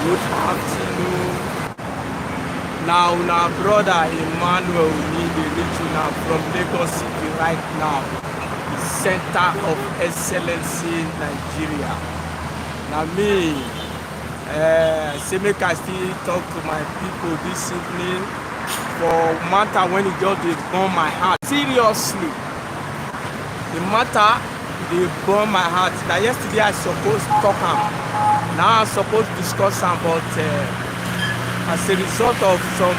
Good afternoon. Now, brother Emmanuel need a little now from Lagos City right now, the center of excellence in Nigeria. Now me, say make I still talk to my people this evening for matter when it just dey burn my heart. Seriously, the matter dey burn my heart. That yesterday I supposed talk am. Now I'm supposed to discuss am, but as a result of some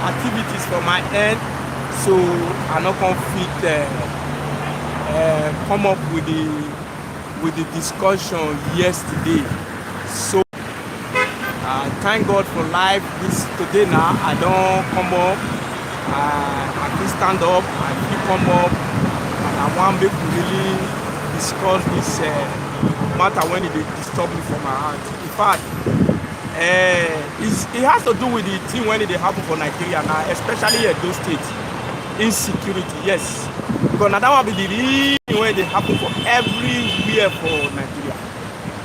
activities from my end, so I no come fit come up with the discussion yesterday. So thank God for life. This today now I don't come up. I can stand up. I can come up, and I want make we really discuss this matter when it disturb me from my heart. In fact, it has to do with the thing when it happen for Nigeria now, especially Edo State. Insecurity, yes. Because now that will be the reason when they happen for everywhere for Nigeria.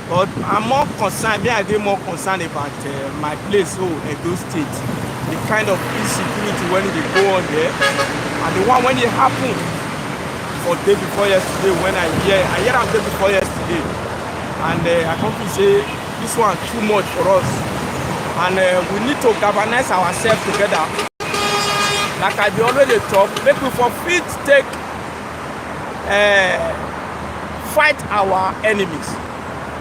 But I'm more concerned, I get more concerned about my place, Edo State. The kind of insecurity when they go on there, and the one when it happen for day before yesterday, when I hear them day before yesterday, and I come to say this one too much for us, and we need to galvanize ourselves together. Like I be already talk, make we for fit take fight our enemies,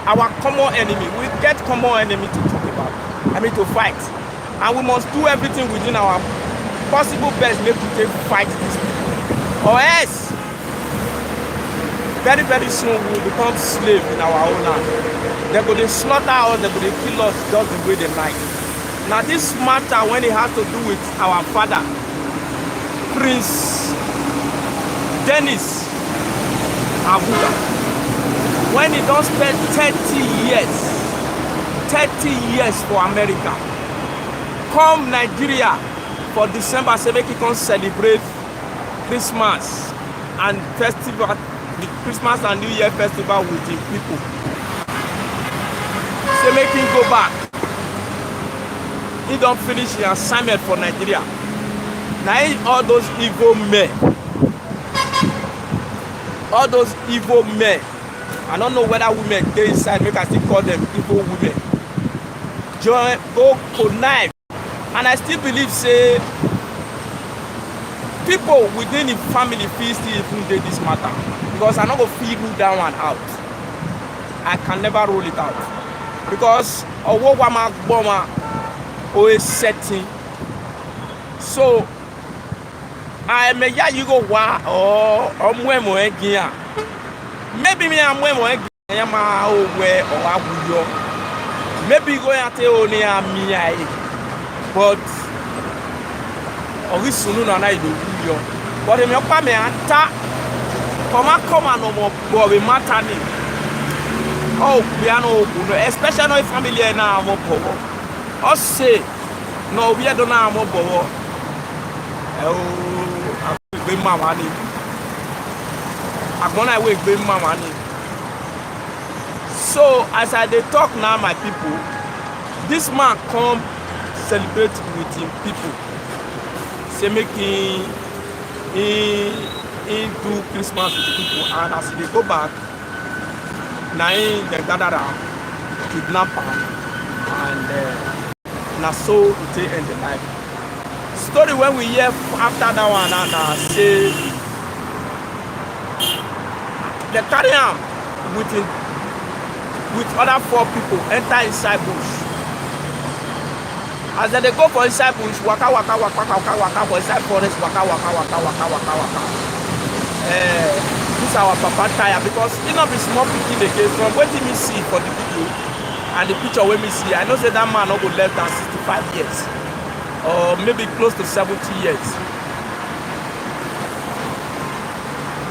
our common enemy. We get common enemy to talk about. I mean to fight, and we must do everything within our possible best make we take fight these people, or else very, very soon we will become slaves in our own land. They go to slaughter us, they go to kill us just the way they like. Now this matter when it has to do with our father, Prince Dennis Abuja, when he don't spend 30 years for America, come Nigeria for December, say make he come celebrate Christmas and festival, the Christmas and New Year festival with the people. Say make him go back. He don't finish the assignment for Nigeria. Now all those evil men, I don't know whether women they inside, make I still call them evil women, join go connive. And I still believe say people within the family feel still even do this matter, because I'm not gonna feel rule that one out. I can never roll it out, because what wama bomber always setting. So I may you go wa or mwemo again. Maybe me am mwemo again ma owe or abuyo. Maybe go and tell only me but orisunu na ido yo. But me opa me anta come no more boy matter me. Oh, piano, especially no family na mo power. O say no we don't na mo power. Oh, I my money. I'm gonna wait with my money. So as I dey talk now, my people, this man come celebrate with him people. Say making he do Christmas with people, and as they go back, now they gather around, kidnap him, and now so it end the life. Story when we hear after that one, and say they carry him with other 4 people enter inside bush. As they go for inside bush, waka for inside forest, waka. This our papa tire, because he not be small picking again. From what me see for the video and the picture when me see, I know say that man not go less than 65 years. Or maybe close to 70 years.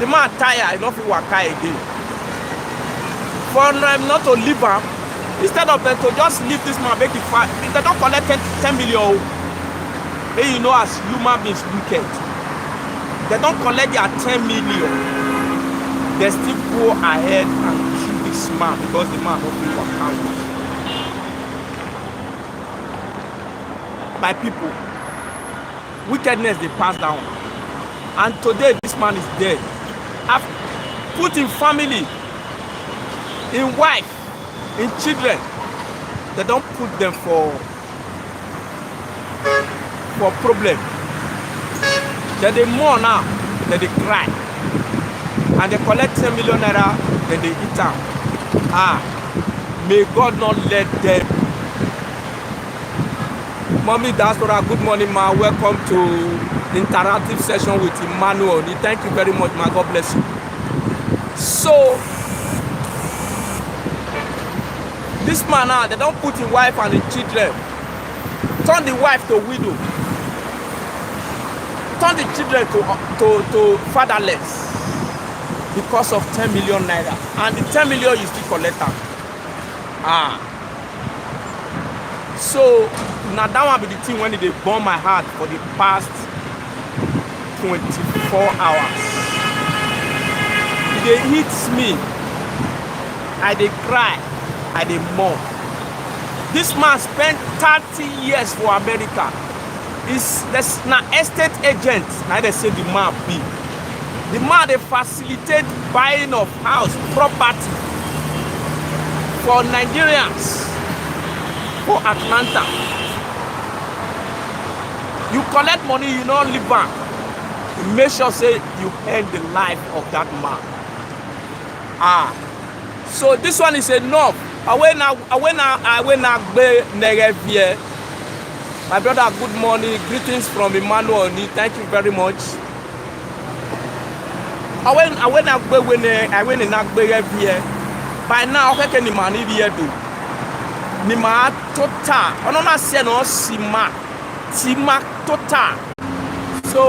The man tired, I don't feel waka again. For them not to leave him, instead of them to just leave this man, make it fast. If they don't collect 10 million, then you know as human beings wicked. They don't collect their 10 million. They still go ahead and kill this this man because the man don't fit waka well. My people, wickedness they pass down, and today this man is dead. I've put in family, in wife, in children. They don't put them for problem. Then they mourn now, then they cry, and they collect 10 million naira, then they eat them. May God not let them. Mommy Diaspora, good morning, ma. Welcome to the interactive session with Emmanuel. Thank you very much, ma. God bless you. So, this man now, they don't put his wife and his children. Turn the wife to widow. Turn the children to fatherless because of 10 million naira. And the 10 million you still collect them. So, now that one be the thing when they burn my heart for the past 24 hours. They hit me. I they cry. I they mourn. This man spent 30 years for America. There's an estate agent. Now they say the man be. The man they facilitate buying of house, property for Nigerians, for Atlanta. You collect money, you don't live back. You make sure say you end the life of that man. So this one is enough. My brother, good morning. Greetings from Emmanuel. Thank you very much. By now, I can imagine do. Nima total. Onona say no sima total. So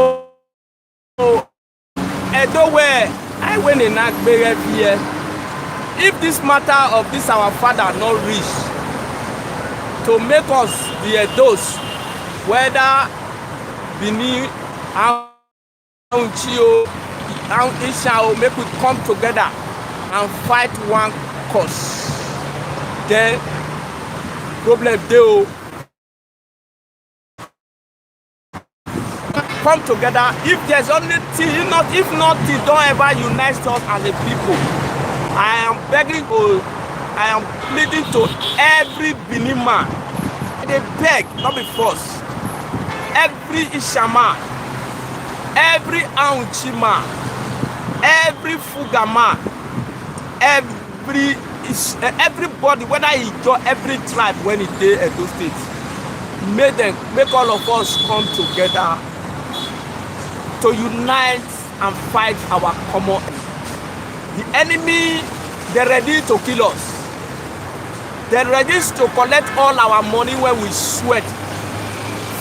edo where I went in Agbere here. If this matter of this our father not reach to make us the Edos, whether Bini, Chio, Isha, make we come together and fight one cause, then problem they come together. If there's only thing, if not, don't ever unite us as a people. I am begging, I am pleading to every Benin man. They beg, not be forced. Every Ishama, every Aunchima, every Fugama, everybody, whether he join every tribe when he dey Edo State, make all of us come together to unite and fight our common enemy. The enemy, they're ready to kill us. They're ready to collect all our money when we sweat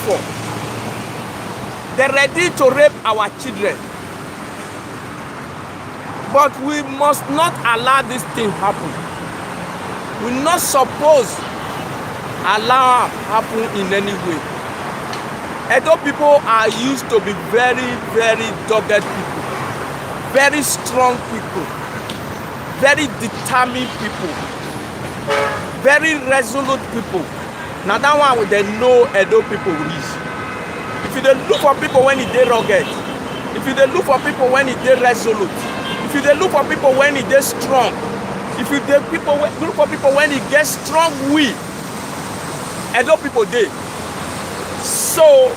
for. They're ready to rape our children. But we must not allow this thing happen. We're not supposed to allow it happen in any way. Edo people are used to be very, very dogged people, very strong people, very determined people, very resolute people. Now that one they know Edo people is. If you dey look for people when they rugged, if you dey look for people when they resolute, if you dey look for people when they strong, if you dey look for people when they get strong will, Edo people dey. So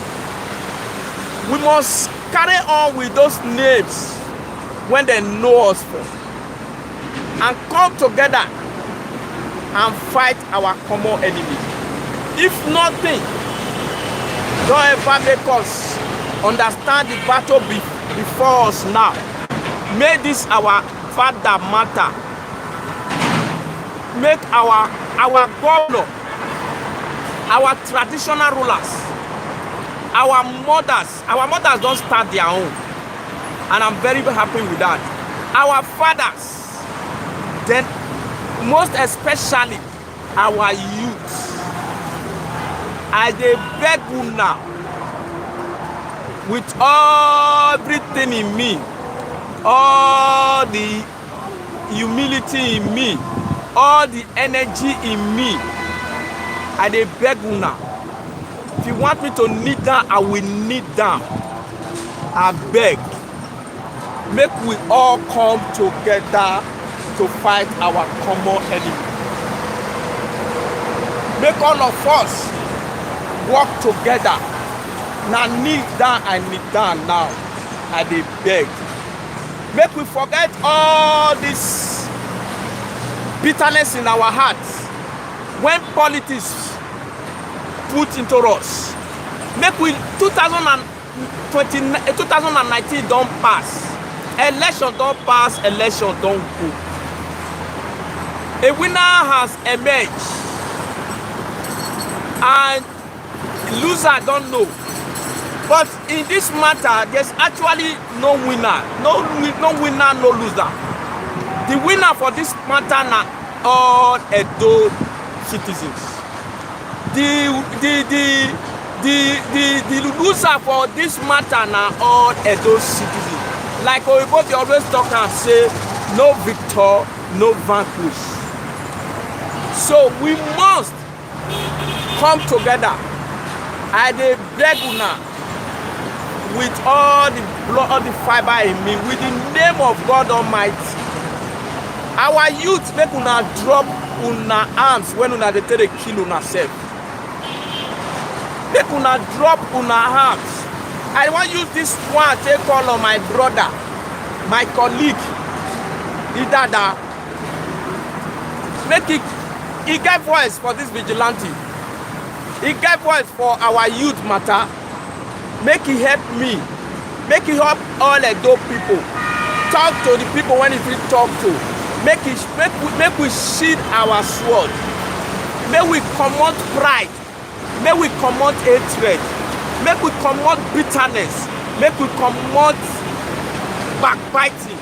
we must carry on with those names when they know us for, and come together and fight our common enemy. If nothing, don't ever make us understand the battle before us now. Make this our father matter. Make our governor, our traditional rulers, our mothers don't start their own, and I'm very happy with that. Our fathers, then most especially our youth, I dey beg you now, with everything in me, all the humility in me, all the energy in me, I dey beg una. If you want me to kneel down, I will kneel down. I beg. Make we all come together to fight our common enemy. Make all of us work together. Now kneel down, I kneel down now. I dey beg. Make we forget all this bitterness in our hearts. When politics put into us, make we 2019 don't pass. Election don't pass, election don't go. A winner has emerged and loser don't know. But in this matter, there's actually no winner. No winner, no loser. The winner for this matter now all Edo citizens. The loser for this matter now all Edo citizens. Like Oyibo they always talk and say, no victor, no vanquish. So we must come together. I dey beg una with all the blood, all the fiber in me, with the name of God Almighty. Our youth make una drop una arms when una dey take kill una self. Make una drop una arms. I want use this one take call on my brother, my colleague, Idada. Make he get voice for this vigilante. He get voice for our youth matter. Make he help me. Make he help all Edo people. Talk to the people when he will talk to. Make we shield our sword. May we comot pride. May we comot hatred. Make we comot bitterness. Make we comot backbiting.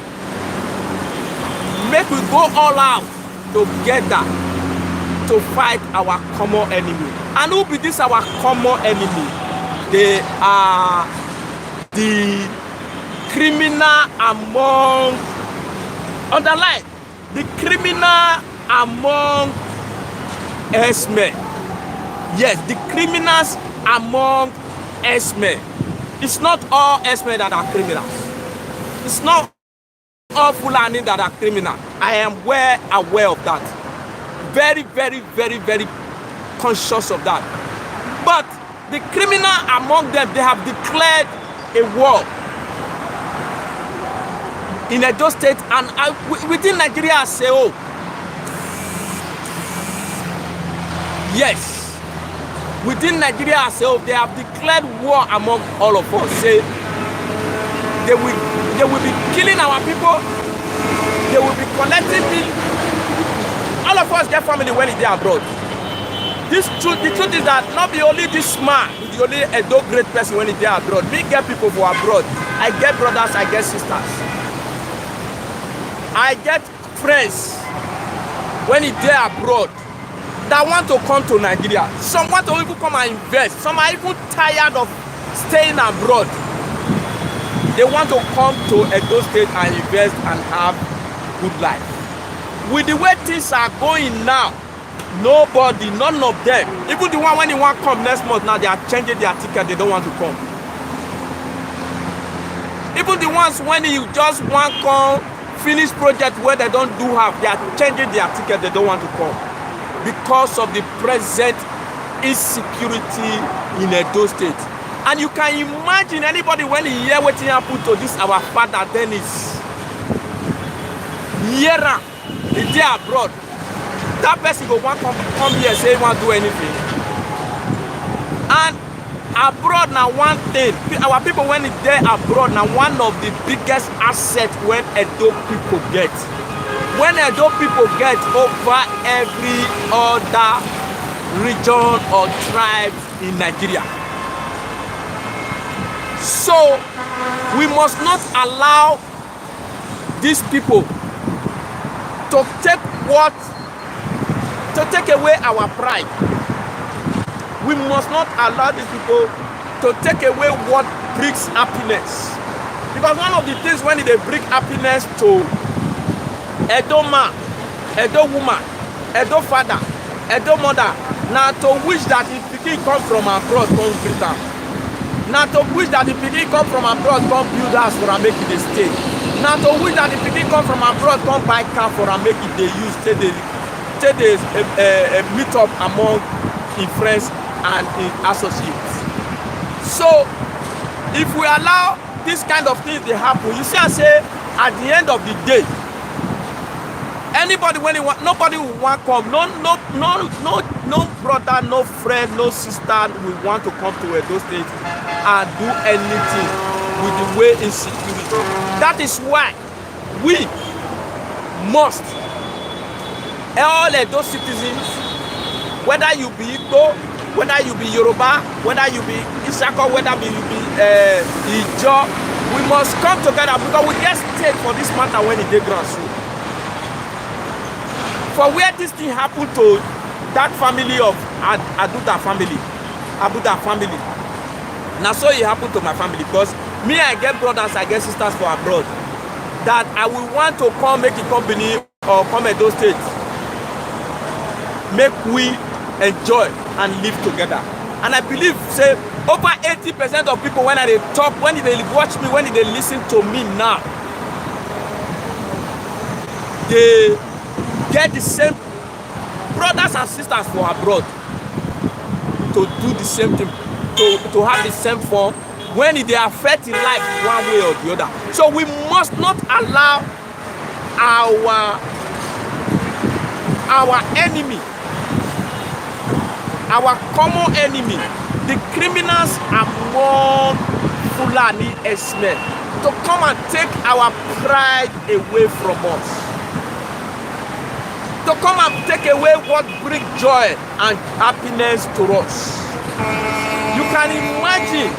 Make we go all out together to fight our common enemy. And who be this our common enemy? They are the criminal among, underline, the criminal among S-men. Yes, the criminals among S-men. It's not all S-men that are criminals. It's not all Fulani that are criminal. I am well aware of that. Very, very, very, very conscious of that. But the criminal among them, they have declared a war in Edo State and within Nigeria as a whole. Yes. Within Nigeria as a whole, they have declared war among all of us. Say they will be killing our people. They will be collecting me. All of us get family when they are abroad. The truth is that not be only this man, the only Edo great person when they are abroad. We get people who are abroad. I get brothers, I get sisters. I get friends when they are abroad that want to come to Nigeria. Some want to even come and invest. Some are even tired of staying abroad. They want to come to Edo State and invest and have good life. With the way things are going now, nobody, none of them, even the one when they want to come next month, now they are changing their ticket, they don't want to come. Even the ones when you just want to come, finish project where they don't do half, they are changing their ticket, they don't want to come. Because of the present insecurity in Edo State. And you can imagine anybody when he hear what happened to this our father, then is Yera, is there abroad. That person go want come here say he want do anything. And abroad now one thing, our people when it's there abroad now one of the biggest assets when Edo people get. When Edo people get over every other region or tribe in Nigeria. So we must not allow these people to take away our pride. We must not allow these people to take away what brings happiness. Because one of the things when they bring happiness to Edo man, Edo woman, Edo father, Edo mother, now to wish that the pikin come from abroad, come greet am. Now to wish that the pikin come from abroad, come build house for am make it dey stay. Now to wish that the pikin come from abroad, come buy car for am make it dey use, take dey meet up among im friends and im associates. So if we allow this kind of things dey happen, you see I say at the end of the day, anybody when nobody will want come, no brother, no friend, no sister will want to come to Edo State and do anything with the way insecurity. That is why we must, all Edo citizens, whether you be Igbo, whether you be Yoruba, whether you be Isako, whether you be Ijo, we must come together because we get stake for this matter when it dey ground. For where this thing happened to that family of Abuda family, now so it happened to my family, because me, I get brothers, I get sisters for abroad, that I will want to come make a company or come Edo State, make we enjoy and live together. And I believe, say, over 80% of people when they talk, when they watch me, when they listen to me now, they get the same brothers and sisters for abroad to do the same thing, to have the same form when they affect in life one way or the other. So we must not allow our enemy, our common enemy, the criminals among Fulani herdsmen, to come and take our pride away from us. To come and take away what brings joy and happiness to us. You can imagine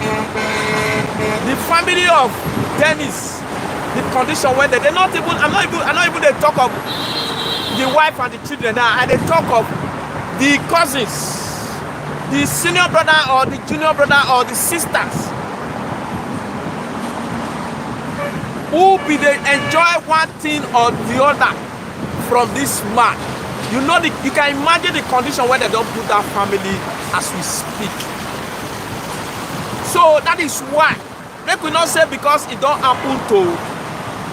the family of Dennis, the condition when they're not even, I'm not even they talk of the wife and the children now, and they talk of the cousins, the senior brother or the junior brother or the sisters, who be they enjoy one thing or the other from this man. You know, you can imagine the condition where they don't put that family as we speak. So that is why, make we not say because it don't happen to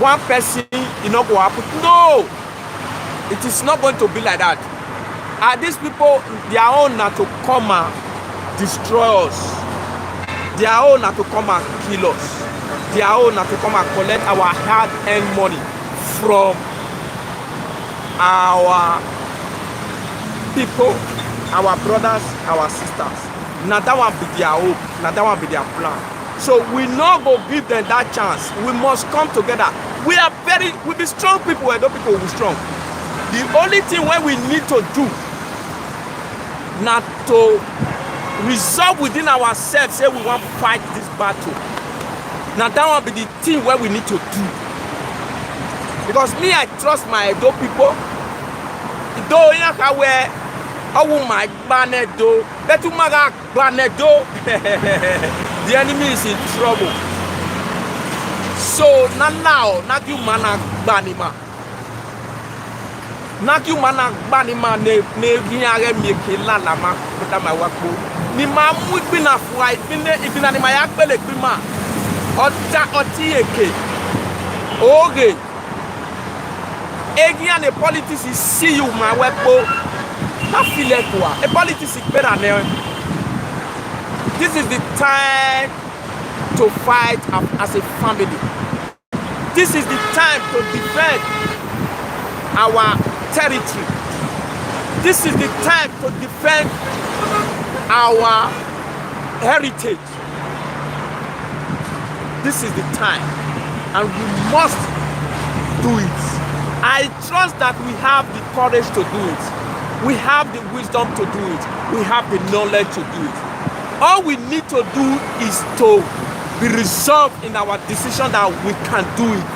one person, it not go happen. No, it is not going to be like that. And these people, their own are to come and destroy us. Their own are to come and kill us. Their own are to come and collect our hard-earned money from our people, our brothers, our sisters. Now that one be their hope, now that one be their plan. So we not go give them that chance. We must come together. We be strong people, and those people will be strong. The only thing what we need to do now to resolve within ourselves, say we want to fight this battle. Now that one be the thing where we need to do. Because me, I trust my Edo people. Though you know where oh my banedo, betumaga banedo, the enemy is in trouble. So now, not you mana banima. Not you mana banima ne viare mikila lama, but my wako. Ni mamu bina fly, bina ni mayak bele bima. Ota otieke. Okay. Again, the politics is see you, my weapon. Not feel like a politics is better than. This is the time to fight as a family. This is the time to defend our territory. This is the time to defend our heritage. This is the time, and we must do it. I trust that we have the courage to do it. We have the wisdom to do it. We have the knowledge to do it. All we need to do is to be resolved in our decision that we can do it.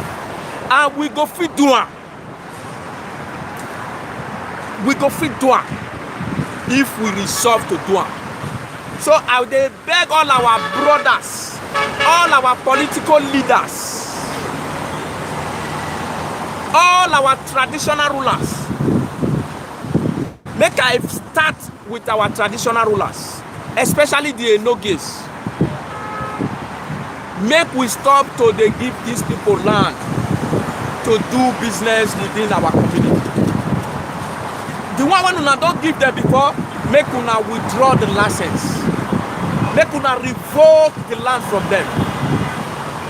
And we go fit do it. We go fit do it if we resolve to do it. So I will beg all our brothers, all our political leaders, all our traditional rulers, Make I start with our traditional rulers, especially the Enoges. Make we stop to dey give these people land to do business within our community. The one when una don't give them before, make una withdraw the license. Make una revoke the land from them.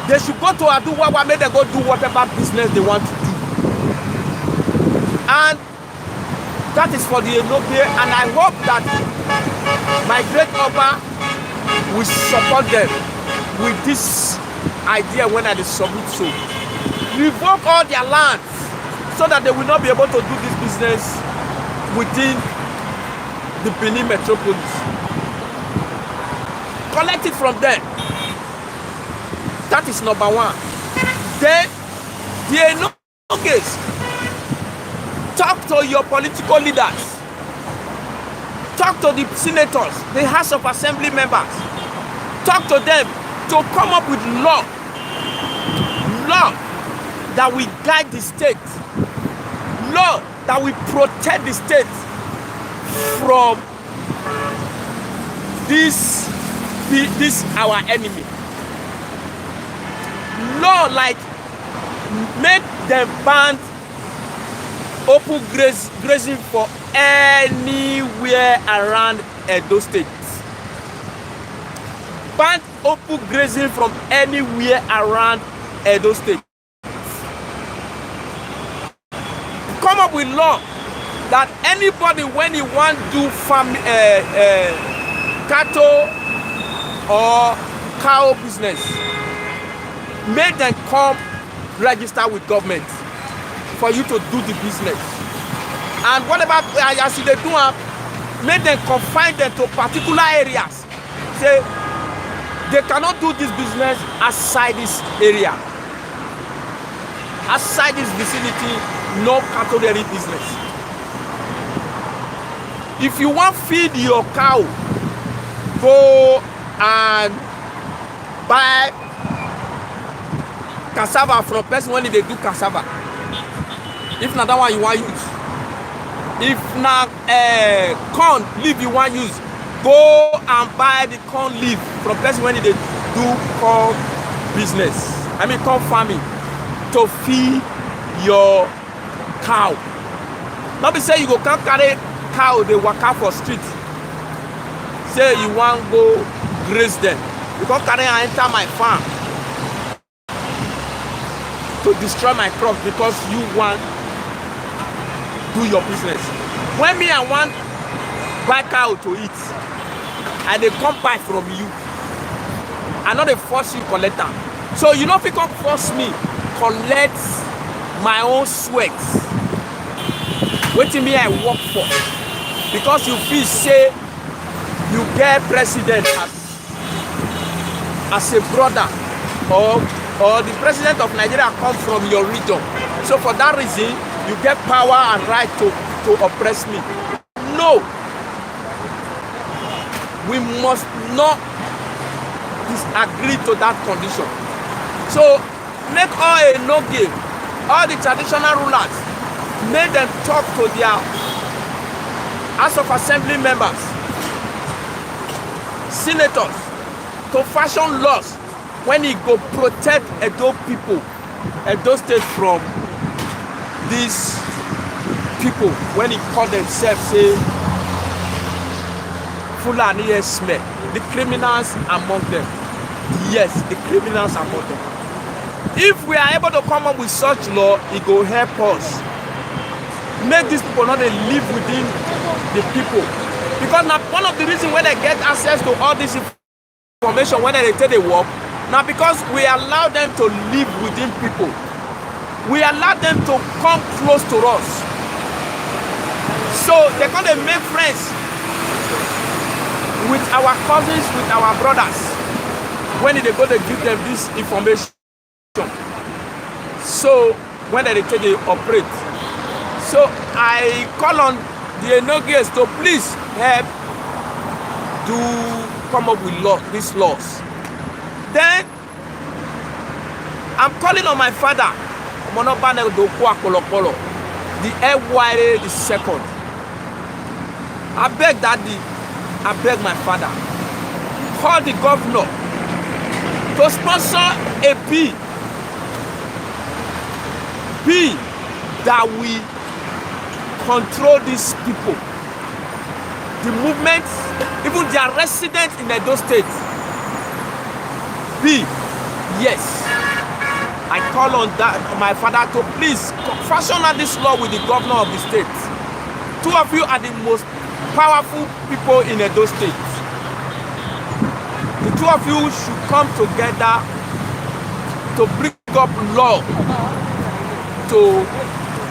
They should go to Aduwawa, make them go do whatever business they want to do. And that is for the Enoge, and I hope that my great Oba will support them with this idea when I submit so. Revoke all their lands so that they will not be able to do this business within the Benin metropolis. Collect it from them. That is number one. Then the Enoges, talk to your political leaders. Talk to the senators, the House of Assembly members. Talk to them to come up with law that will guide the state, law that will protect the state from this our enemy. Law like make them ban open grazing for anywhere around Edo State. Ban open grazing from anywhere around Edo State. Come up with law that anybody when he want to do farm cattle or cow business, make them come register with government for you to do the business. And whatever as they do, make them confine them to particular areas. Say they cannot do this business outside this area. Outside this vicinity, no cattle dairy business. If you want to feed your cow, go and buy cassava from person when they do cassava. If not that one you want use. If not corn leaf you want use, go and buy the corn leaf from person when they do corn business. I mean corn farming to feed your cow. Not be say you go come carry cow they walk out for street. Say you want go graze them. You go carry and enter my farm to destroy my crops because you want do your business. When me I want buy cow to eat, and they come buy from you, I know they force you collect them. So you know if you come force me collect my own sweat, wetin me I work for, because you feel say you get president as a brother, or the president of Nigeria come from your region. So for that reason, you get power and right to oppress me. No. We must not disagree to that condition. So make all Enoge, all the traditional rulers, make them talk to their House of Assembly members, senators, to fashion laws when he go protect Edo people, Edo State from these people when he call themselves say Fulani smell, the criminals among them. Yes, the criminals among them. If we are able to come up with such law, it will help us make these people not live within the people. Because now one of the reasons when they get access to all this information when they take the work, now because we allow them to live within people. We allow them to come close to us. So they're going to make friends with our cousins, with our brothers, when they go to give them this information. So when they take the operate. So I call on the Enoges to please help to come up with these laws. Then I'm calling on my father, the Ewaire the second. I beg daddy, I beg my father, call the governor to sponsor a bill that we control these people, the movement, even their residents in Edo State. Yes, I call on my father to please fashion out this law with the governor of the state. Two of you are the most powerful people in Edo State. The two of you should come together to bring up law to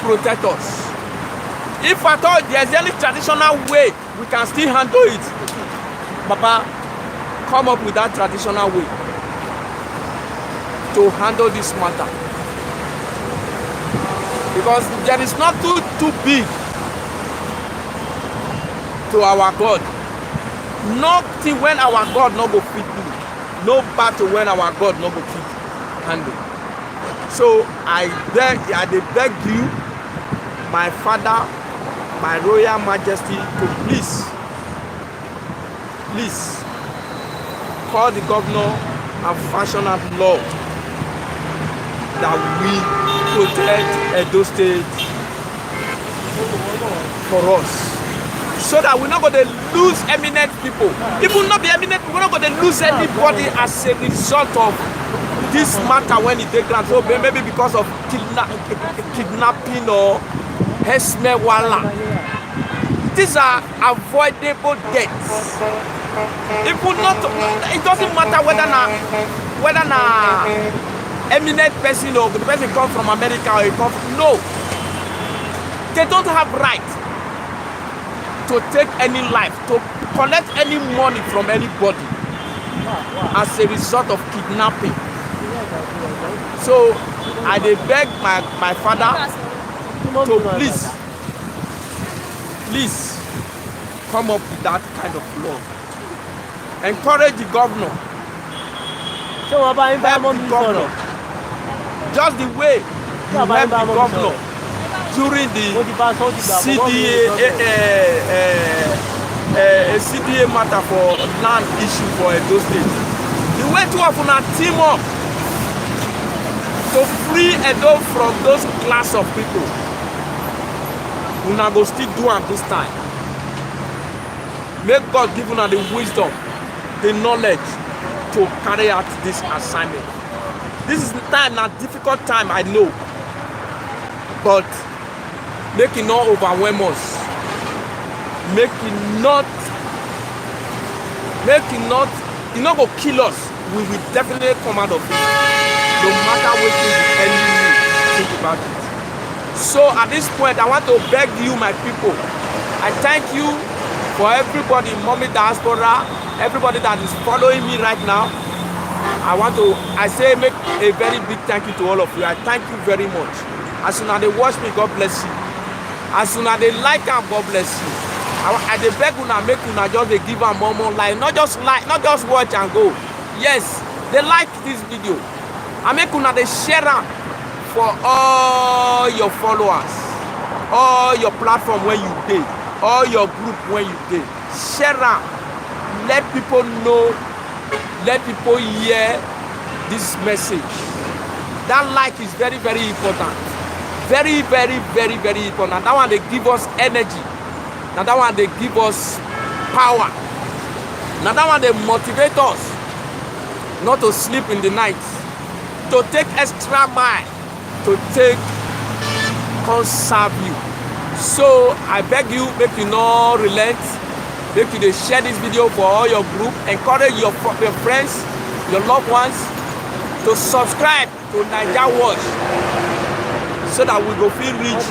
protect us. If at all there's any traditional way we can still handle it, Papa, come up with that traditional way to handle this matter. Because there is not too big to our God. Nothing when our God no go fit do. No battle when our God no go fit handle. So I beg you, my father, my royal majesty, to please call the governor and fashion out law that we protect Edo State for us, so that we're not going to lose eminent people. Even not be eminent, we're not going to lose anybody as a result of this matter when it takes ground. So maybe because of kidnapping or Hesmewala. These are avoidable deaths. It doesn't matter whether eminent person or the person comes from America or he comes from, no. They don't have right to take any life, to collect any money from anybody as a result of kidnapping. So I beg my father to please come up with that kind of law. Encourage the governor. Help the governor. Just the way you help the governor during the CDA matter for land issue for Edo State. The way two of them team up to free Edo from those class of people. Una go still do am this time. Make God give una the wisdom, the knowledge to carry out this assignment. This is the time, a difficult time, I know. But make it not overwhelm us. It not go kill us. We will definitely come out of it. No matter what the enemy think about it. So at this point, I want to beg you, my people. I thank you for everybody, Mommy Diaspora, everybody that is following me right now. I say make a very big thank you to all of you. I thank you very much. As soon as they watch me, God bless you. As soon as they like them, God bless you. I beg una make una just they give them more like, not just watch and go. Yes, they like this video. I make una they share them for all your followers, all your platform when you did, all your group when you did. Share them. Let people know, let people hear this message. That like is very, very important. Very, very, very, very important. That one they give us energy. Now that one they give us power. Now that one they motivate us not to sleep in the night, to take extra mile, to conserve you. So I beg you, make you not relent. Make you share this video for all your group. Encourage your friends, your loved ones to subscribe to NAIJA Watch, so that we go feel reach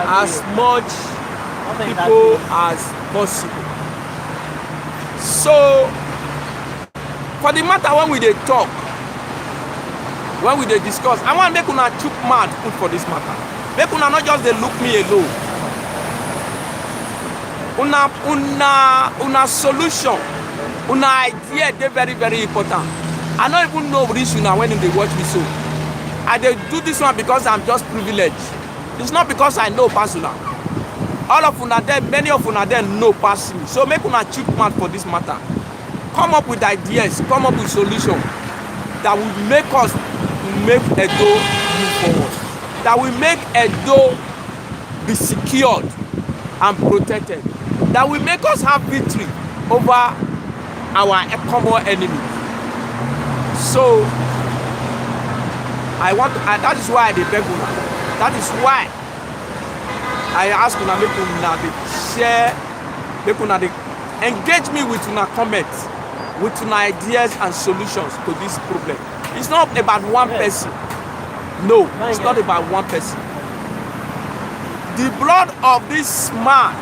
as much people as possible. So for the matter when we talk, when we discuss, I want to make una chook mouth put for this matter. Make una not just look me alone. Una solution, una idea, they very, very important. I don't even know this una when they watch me so. I do this one because I'm just privileged. It's not because I know personal. All of una there, many of una there know pass me. So make una cheap man for this matter. Come up with ideas, come up with solutions that will make us make Edo move forward. That will make Edo be secured and protected. That will make us have victory over our common enemy. So that is why I beg una. That is why I ask una make una dey share, make una dey engage me with una comments, with una ideas and solutions to this problem. It's not about one person. No, it's not about one person. The blood of this man,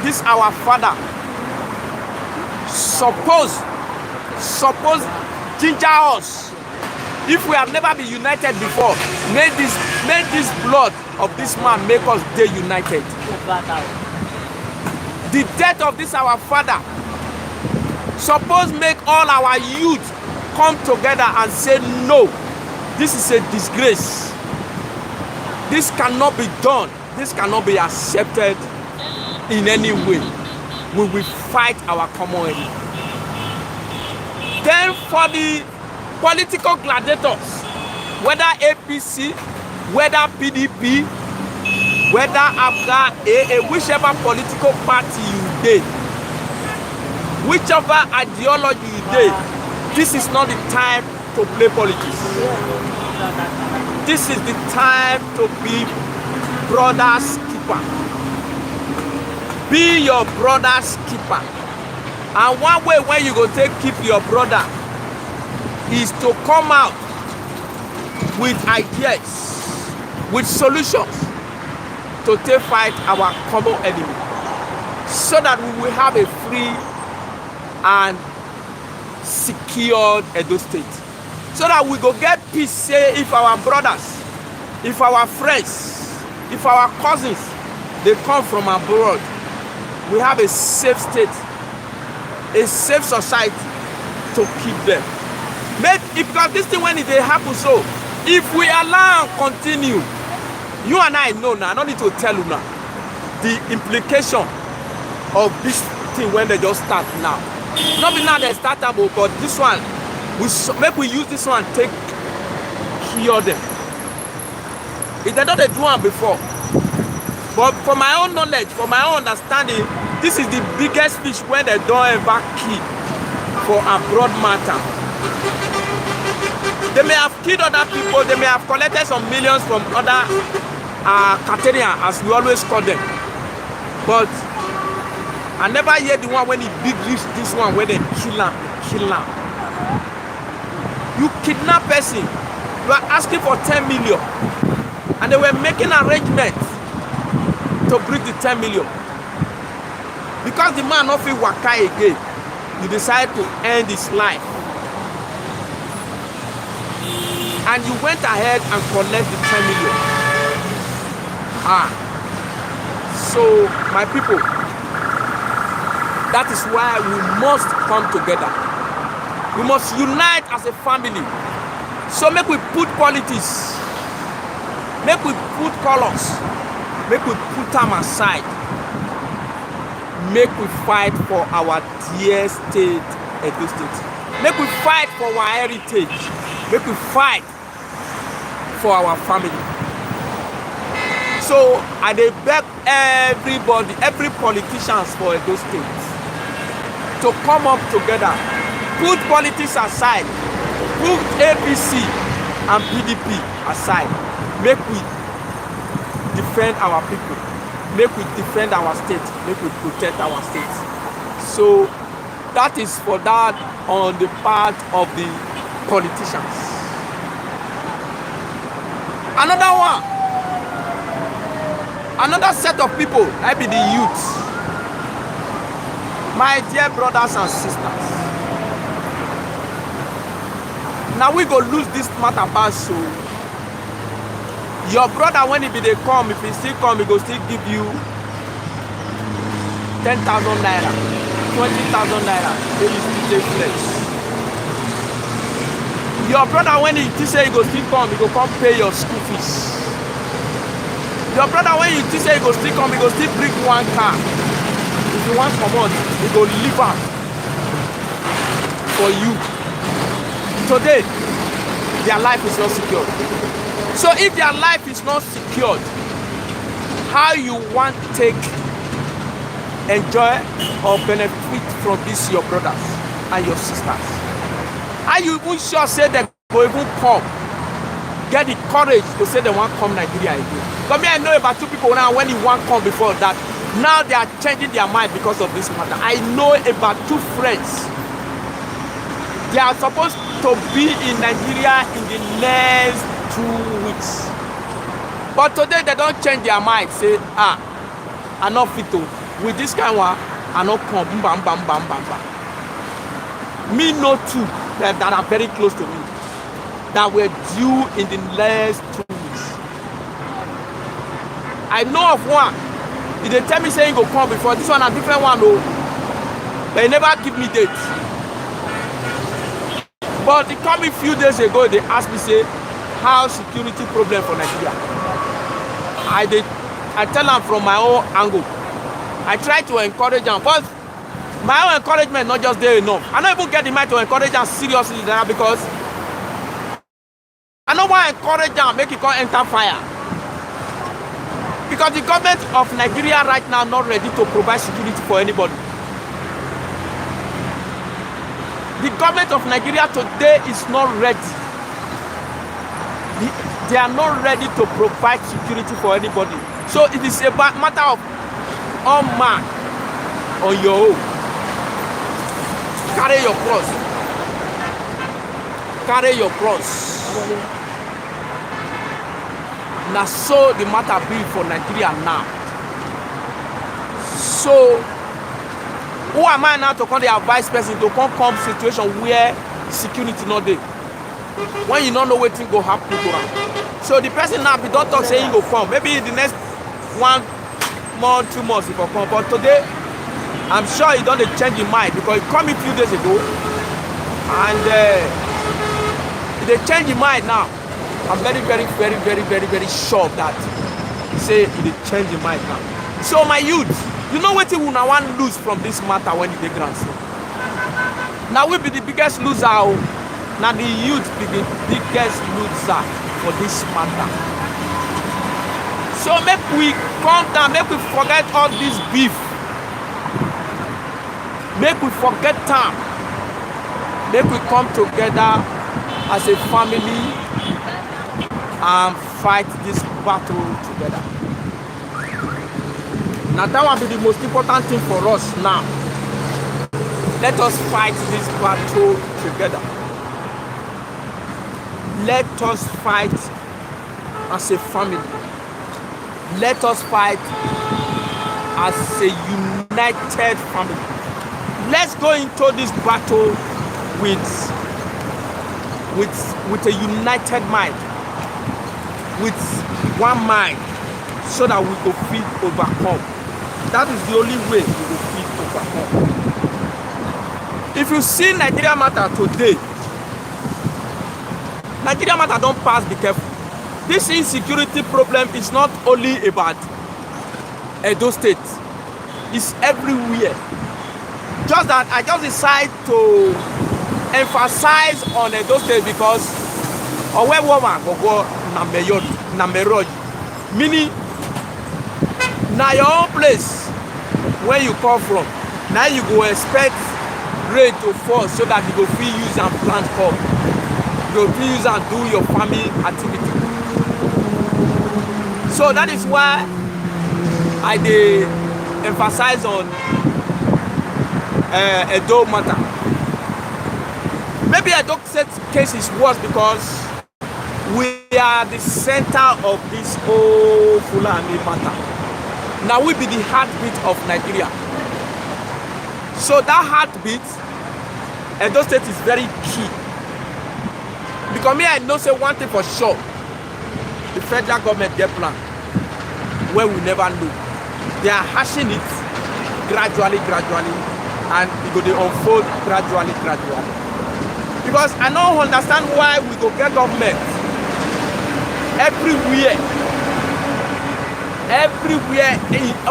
this our father, suppose ginger us. If we have never been united before, may this blood of this man make us stay united. The death of this our father suppose make all our youth come together and say no, this is a disgrace. This cannot be done. This cannot be accepted in any way. We will fight our common enemy. Then for the political gladiators, whether APC, whether PDP, whether after whichever political party you did, whichever ideology you did, this is not the time to play politics. This is the time to be brother's keeper. Be your brother's keeper. And one way when you go take keep your brother is to come out with ideas, with solutions to take fight our common enemy, so that we will have a free and secured Edo State. So that we go get peace, say if our brothers, if our friends, if our cousins, they come from abroad, we have a safe state, a safe society to keep them. Maybe because this thing when it happen, so if we allow and continue, you and I know now, I don't need to tell you now, the implication of this thing when they just start now. Not be now they start up, but this one, maybe we use this one take cure them. If they don't do one before. But for my own knowledge, for my own understanding, this is the biggest fish where they don't ever kill for a broad matter. They may have killed other people, they may have collected some millions from other Catania, as we always call them. But I never hear the one when he big reach this one where they kill him. You kidnap person, you are asking for 10 million, and they were making arrangements to bring the 10 million. Because the man not feel waka again, you decide to end his life. And you went ahead and collect the 10 million. So my people, that is why we must come together. We must unite as a family. So make we put politics, make we put colors, make we put them aside. Make we fight for our dear state, Edo State. Make we fight for our heritage. Make we fight for our family. So I dey beg everybody, every politicians for Edo State to come up together, put politics aside, put APC and PDP aside. Make we defend our people. Make we defend our state. Make we protect our state. So that is for that on the part of the politicians. Another one, another set of people, I be the youth. My dear brothers and sisters, now we go lose this matter pass. So your brother, when he be they come, if he still come, he go still give you 10,000 naira, 20,000 naira. They will still take flex. Your brother, when he say he go still come, he go come pay your school fees. Your brother, when you say he go still come, he go still bring one car. If you want come on, he go leave out for you. Today, their life is not secured. So if their life is not secured, how you want to take, enjoy or benefit from this your brothers and your sisters? Are you even sure say they go even come? Get the courage to say they want to come Nigeria again. Because me, I know about 2 people now when you want to come before that. Now they are changing their mind because of this matter. I know about 2 friends. They are supposed to be in Nigeria in the next 2 weeks. But today they don't change their mind. Say, I'm not fit to. With this kind of one, I'm not come. Bam, bam, bam, bam, bam. Me know 2 that are very close to me that were due in the next 2 weeks. I know of one. They tell me saying go come before. This one a different one though. They never give me dates. But they called me a few days ago. They asked me say, how security problem for Nigeria? I tell them from my own angle. I try to encourage them, but my own encouragement not just there enough. I don't even get the mind to encourage them seriously there because I don't want to encourage them, make it come enter fire. Because the government of Nigeria right now not ready to provide security for anybody. The government of Nigeria today is not ready. They are not ready to provide security for anybody. So it is a matter of all man on your own. Carry your cross. Carry your cross. Now so the matter be for Nigeria now. So who am I now to come the advice person to come situation where security not there? When you don't know what thing go happen to them. So the person now be don't talk saying go come. Maybe the next 1 month, 2 months if I come. But today, I'm sure he don't change his mind because he come a few days ago and they change his mind now. I'm very sure of that. He say he change his mind now. So my youth, you know what you want to lose from this matter when you take grants. Now we be the biggest loser. Now the youth be the biggest loser for this matter. So make we calm down, make we forget all this beef. Make we forget time. Make we come together as a family and fight this battle together. Now that will be the most important thing for us now. Let us fight this battle together. Let us fight as a family. Let us fight as a united family. Let's go into this battle with a united mind, with one mind, so that we will feel overcome. That is the only way we will feel overcome. If you see Nigeria matter today, Nigeria matter don't pass, be careful. This insecurity problem is not only about Edo State, it's everywhere. Just that I just decide to emphasize on Edo State because where woman go Nameroji, meaning now your own place where you come from. Now you go expect rain to fall so that you go free use and plant crop. You go free use and do your farming activity. So that is why I emphasize on Edo matter. Maybe Edo State case is worse because we are the center of this whole Fulani matter. Now we be the heartbeat of Nigeria. So that heartbeat, Edo State is very key. Because me, I know say one thing for sure. The federal government get plan where we never know. They are hashing it gradually, and it go dey unfold gradually. Because I don't understand why we go get government everywhere. Everywhere,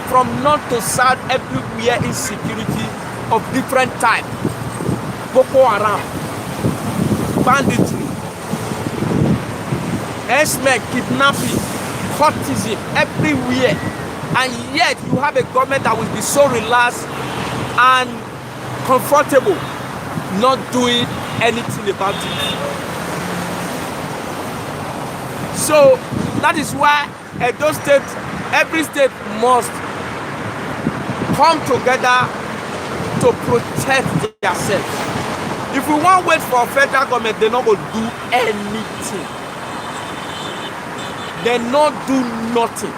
from north to south, everywhere insecurity of different type. Boko Haram, banditry, herdsmen, kidnapping, cultism, everywhere. And yet you have a government that will be so relaxed and comfortable, not doing anything about it. So that is why Edo State, every state must come together to protect themselves. If we want to wait for a federal government, they're not going to do anything. They not do nothing.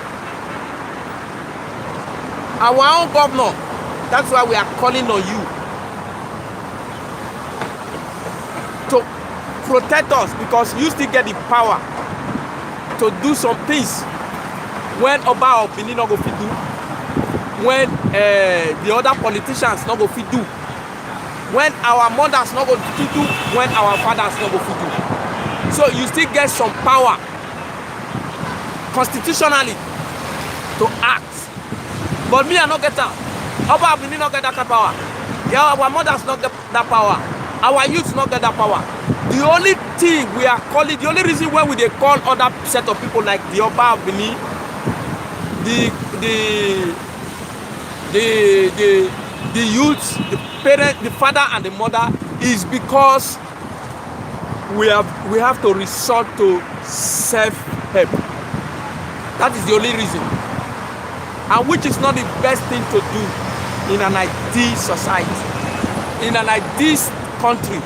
Our own governor, that's why we are calling on you to protect us, because you still get the power to do some things when Oba of Benin not go fit do, when the other politicians not go fit do, when our mothers not go fit do, when our fathers not go fit do. So you still get some power constitutionally to act. But me, I not get that. Oba of Benin not get that power. Yeah, our mothers not get that power. Our youths not get that power. The only thing we are calling, the only reason why we they call other set of people like the Oba of Benin, the youths, the parent, the father and the mother, is because we have to resort to self-help. That is the only reason, and which is not the best thing to do in an ideal society, in an ideal country.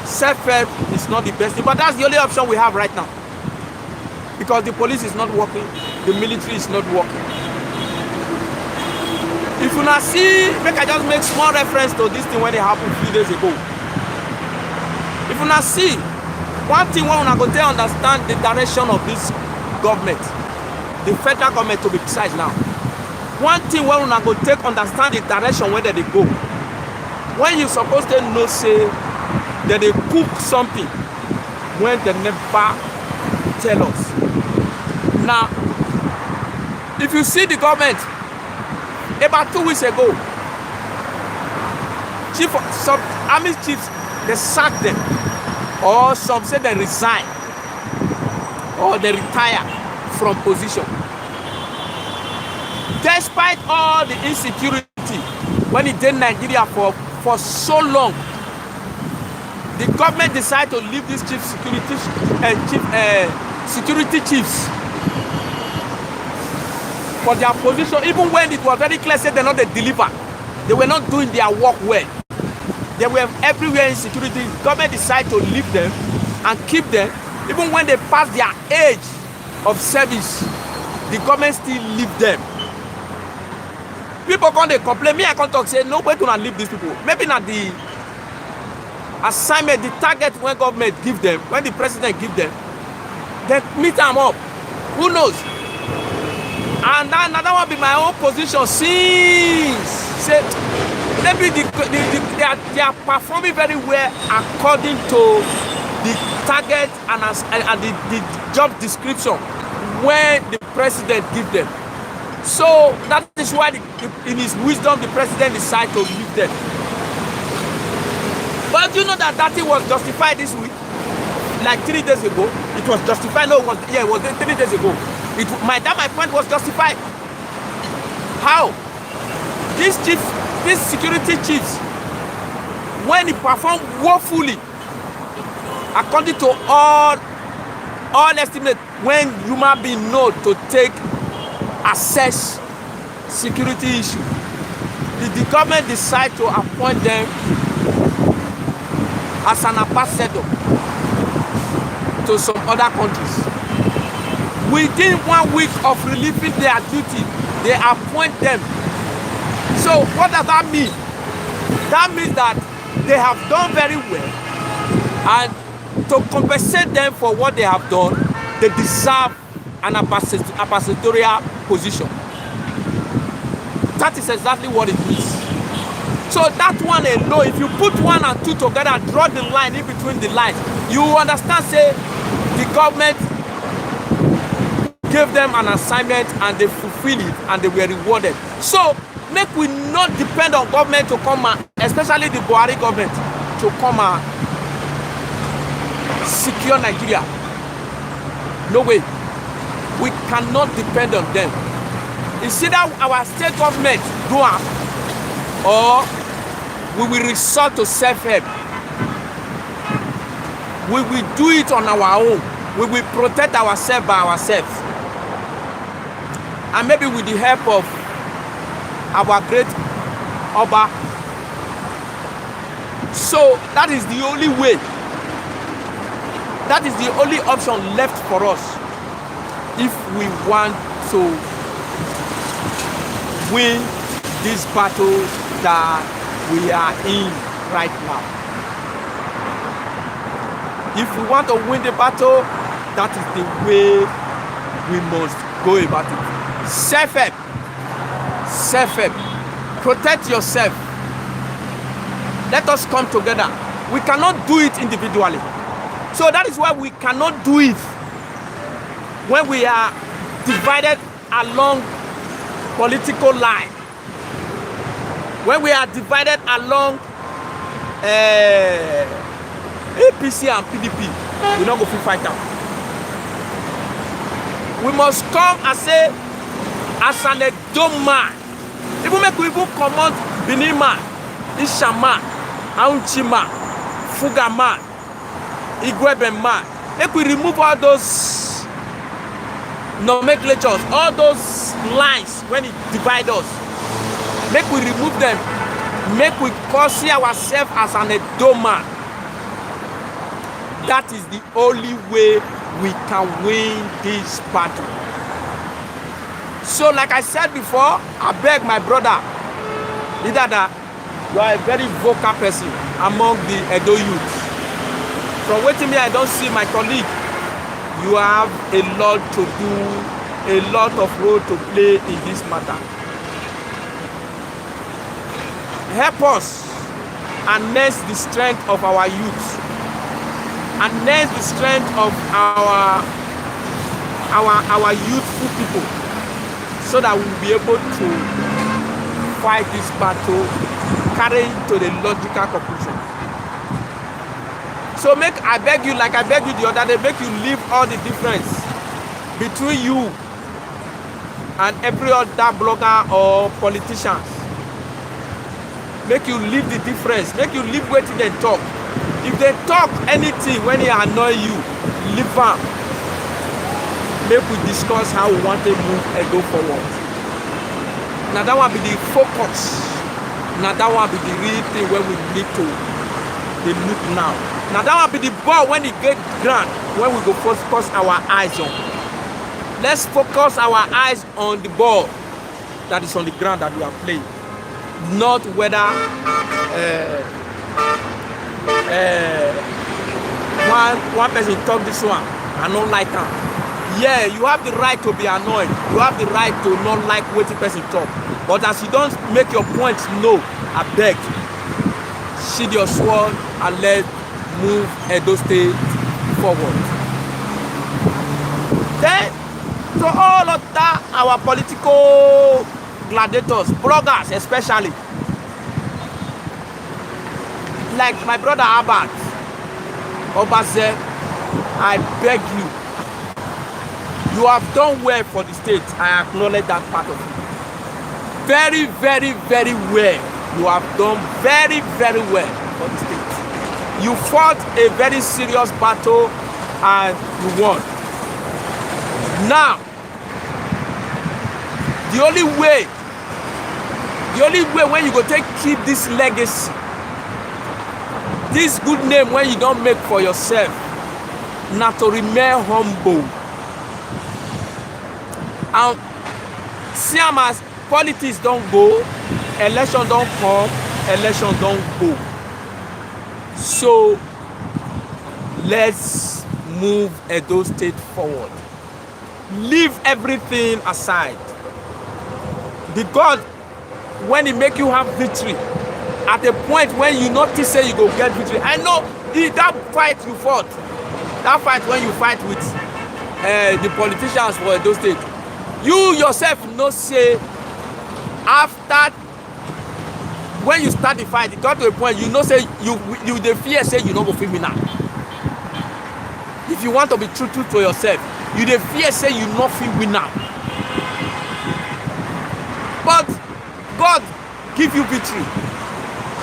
Self-help is not the best thing, but that's the only option we have right now, because the police is not working, the military is not working. If you not see, make I just make small reference to this thing when it happened a few days ago. If you not see, one thing when we are going to understand the direction of this government, the federal government to be precise now. One thing when we are going to understand the direction where they go. When you supposed to know, say, that they cook something when they never tell us. Now, if you see the government, about 2 weeks ago, some army chiefs, they sacked them, or some say they resign, or they retire from position. Despite all the insecurity, when it did Nigeria for so long, the government decided to leave these security chiefs for their position, even when it was very clear, said they're not the deliver. They were not doing their work well. They were everywhere in security. The government decided to leave them and keep them, even when they passed their age of service. The government still leave them. People come, they complain. Me, I can't talk, say, no, we're going to leave these people. Maybe not the assignment, the target when government give them, when the president give them, then meet them up. Who knows? And then another one be my own position since. Say, maybe they are performing very well according to the target and the job description when the president give them. So that is why in his wisdom the president decided to leave them. But you know that thing was justified this week, like 3 days ago. It was justified. No, it was 3 days ago. My point was justified. How? These security chiefs, when he performed woefully, according to all estimates, when human being know to take assess security issue, the government decide to appoint them as an ambassador to some other countries. Within 1 week of relieving their duty, they appoint them. So what does that mean? That means that they have done very well, and to compensate them for what they have done, they deserve an ambassadorial position. That is exactly what it is. So that one alone, if you put 1 and 2 together, draw the line in between the lines, you understand, say, the government gave them an assignment and they fulfilled it and they were rewarded. So make we not depend on government to come and, especially the Buhari government, to come and secure Nigeria. No way. We cannot depend on them. It's either our state government do it, or we will resort to self-help. We will do it on our own. We will protect ourselves by ourselves. And maybe with the help of our great Oba. So that is the only way. That is the only option left for us if we want to win this battle that we are in right now. If we want to win the battle, that is the way we must go about it. Self-help. Self-help. Protect yourself. Let us come together. We cannot do it individually. So that is why we cannot do it when we are divided along political line. When we are divided along APC and PDP, we not go fit fight out. We must come and say, as an Edo man, even make we even command Benin man, Isha man, Aunchi man, Fuga man, Igwebe man. Make we remove all those nomenclatures, all those lines when it divides us. Make we remove them. Make we see ourselves as an Edo man. That is the only way we can win this battle. So like I said before, I beg my brother, Idada, you are a very vocal person among the Edo youth. From waiting me, I don't see my colleague. You have a lot to do, a lot of role to play in this matter. Help us harness the strength of our youth, harness the strength of our youthful people, so that we'll be able to fight this battle, carry it to the logical conclusion. So I beg you, like I beg you the other day, make you leave all the difference between you and every other blogger or politicians. Make you leave the difference, make you leave what they talk. If they talk anything when they annoy you, leave them. Make we discuss how we want to move and go forward. Now that will be the focus. Now that will be the real thing when we need to look now. Now that will be the ball when it get ground, when we go focus our eyes on. Let's focus our eyes on the ball that is on the ground that we are playing. Not whether one person talk this one, I don't like him. Yeah, you have the right to be annoyed. You have the right to not like what the person talk. But as you don't make your points known, I beg, sheathe your sword and let's move Edo State forward. Then, to all of that, our political gladiators, bloggers especially, like my brother Abad, Obaze, I beg you, you have done well for the state. I acknowledge that part of it. Very, very, very well. You have done very, very well for the state. You fought a very serious battle and you won. Now, the only way when you go keep this legacy, this good name when you don't make for yourself, not to remain humble. And see as politics don't go, election don't come, election don't go. So let's move Edo State forward. Leave everything aside. The God, when he make you have victory, at a point when you notice say you go get victory. I know that fight you fought, that fight when you fight with the politicians for Edo State. You yourself no say after when you start the fight, it got to a point you know say you dey fear say you no go fit win am. If you want to be true to yourself, you dey fear say you no fit win am. But God give you victory,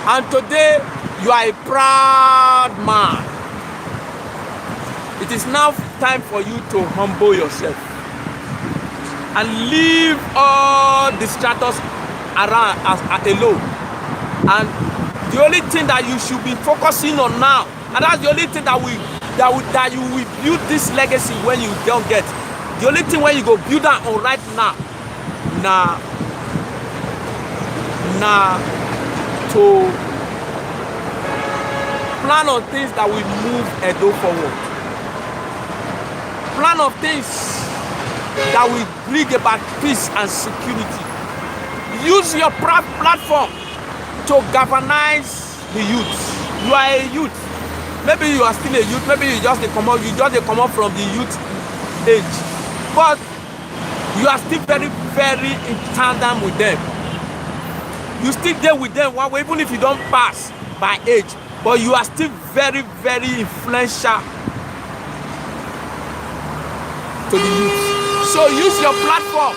and today you are a proud man. It is now time for you to humble yourself and leave all distractors around alone. And the only thing that you should be focusing on now, and that's the only thing that you will build this legacy when you don't get. The only thing when you go build that on right now, to plan on things that will move Edo forward. Plan of things that will bring about peace and security. Use your platform to galvanize the youth. You are a youth. Maybe you are still a youth. Maybe you just come out from the youth age. But you are still very, very in tandem with them. You still there with them, even if you don't pass by age. But you are still very, very influential to the youth. So use your platform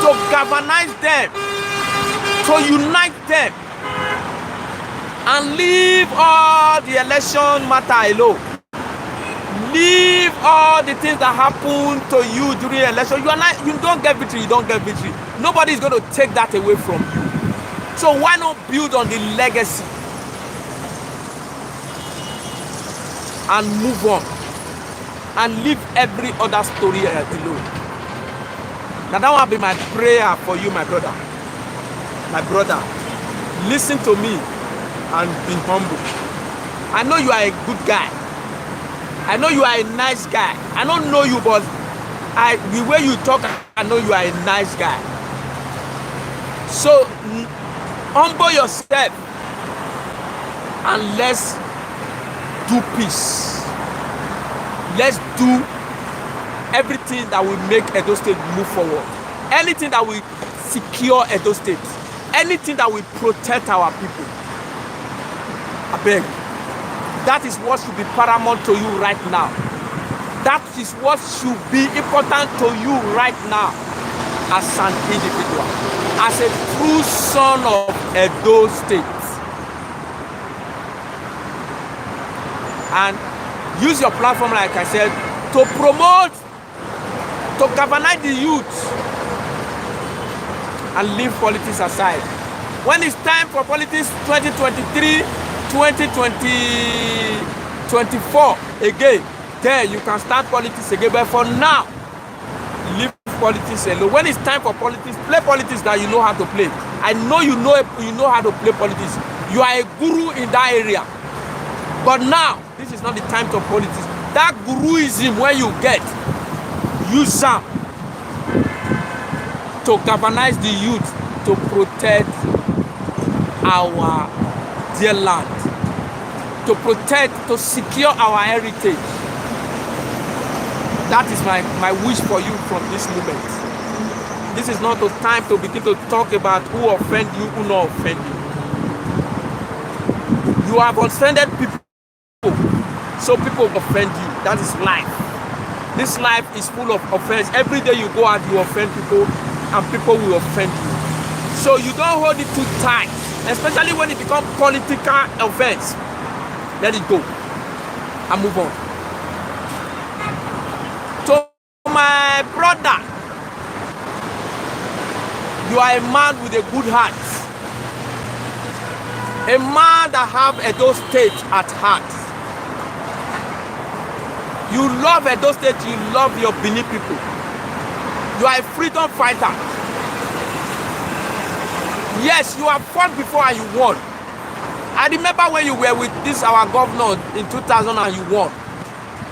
to galvanize them, to unite them, and leave all the election matter alone. Leave all the things that happen to you during election. You don't get victory, you don't get victory. Nobody is going to take that away from you. So why not build on the legacy and move on and leave every other story alone? Now that will be my prayer for you, my brother. My brother, listen to me and be humble. I know you are a good guy. I know you are a nice guy. I don't know you, but the way you talk, I know you are a nice guy. So humble yourself and let's do peace. Let's do everything that will make Edo State move forward. Anything that will secure Edo State. Anything that will protect our people. I beg. That is what should be paramount to you right now. That is what should be important to you right now as an individual, as a true son of Edo State. And use your platform, like I said, to promote, to galvanize the youth and leave politics aside. When it's time for politics 2023, 2024 again, then you can start politics again. But for now, leave politics alone. When it's time for politics, play politics that you know how to play. I know you know how to play politics. You are a guru in that area. But now, this is not the time for politics. That guruism where you get, use some to galvanize the youth to protect our dear land, to protect, to secure our heritage. That is my wish for you from this moment. This is not the time to begin to talk about who offend you, who not offend you. You have offended people, so people offend you. That is life. This life is full of offense. Every day you go out, you offend people, and people will offend you. So you don't hold it too tight, especially when it becomes political offense. Let it go and move on. To my brother, you are a man with a good heart. A man that have Edo State at heart. You love Edo State, you love your Benin people. You are a freedom fighter. Yes, you have fought before and you won. I remember when you were with this our governor in 2000 and you won.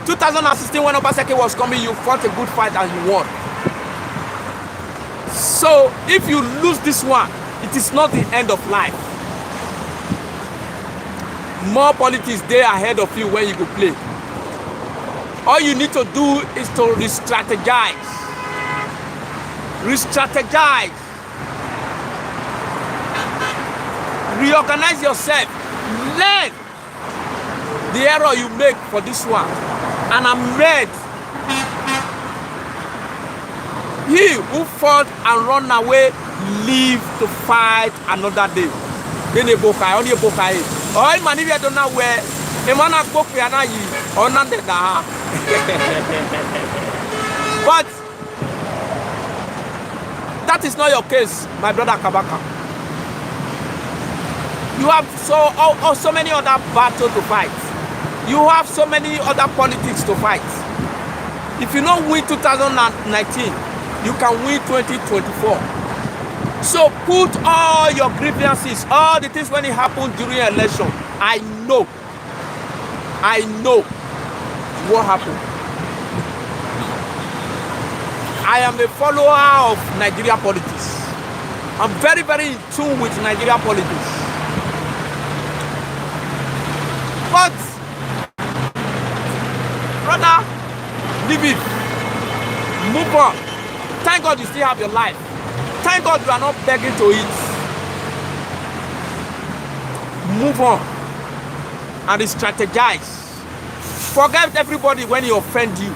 2016 when Obaseki was coming, you fought a good fight and you won. So if you lose this one, it is not the end of life. More politics there ahead of you when you go play. All you need to do is to re-strategize. Re-strategize. Reorganize yourself. Learn the error you make for this one. And amend. He who fought and run away live to fight another day. Then a book, I only a book. Oh, man, if you don't know where, a man a book, or none of that. But that is not your case, my brother Kabaka. You have so many other battles to fight. You have so many other politics to fight. If you don't win 2019, you can win 2024. So put all your grievances, all the things when it happened during election. I know what happened. I am a follower of Nigeria politics. I'm very, very in tune with Nigeria politics. But, brother, leave it. Move on. Thank God you still have your life. Thank God you are not begging to eat. Move on and strategize. Forget everybody when he offend you.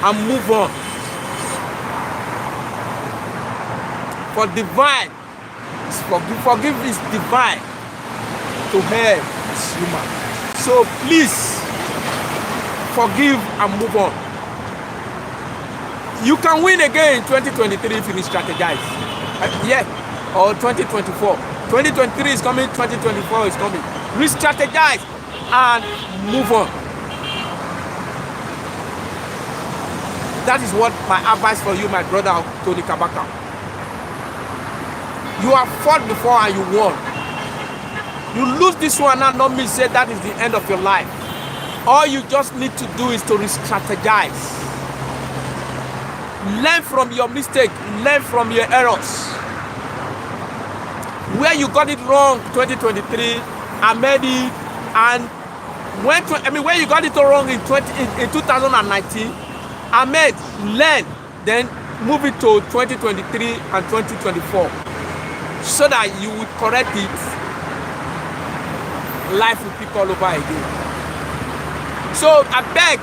And move on. For divine, forgive is divine. To her is human. So please, forgive and move on. You can win again in 2023 if you strategize. Yeah, or 2024. 2023 is coming, 2024 is coming. Re-strategize and move on. That is what my advice for you, my brother Tony Kabaka. You have fought before and you won. You lose this one and not mean say that is the end of your life. All you just need to do is to re-strategize. Learn from your mistake, learn from your errors. Where you got it wrong 2023, amend it, and where you got it wrong in 2019, amend, learn, then move it to 2023 and 2024, so that you will correct it. Life will pick all over again. So I beg,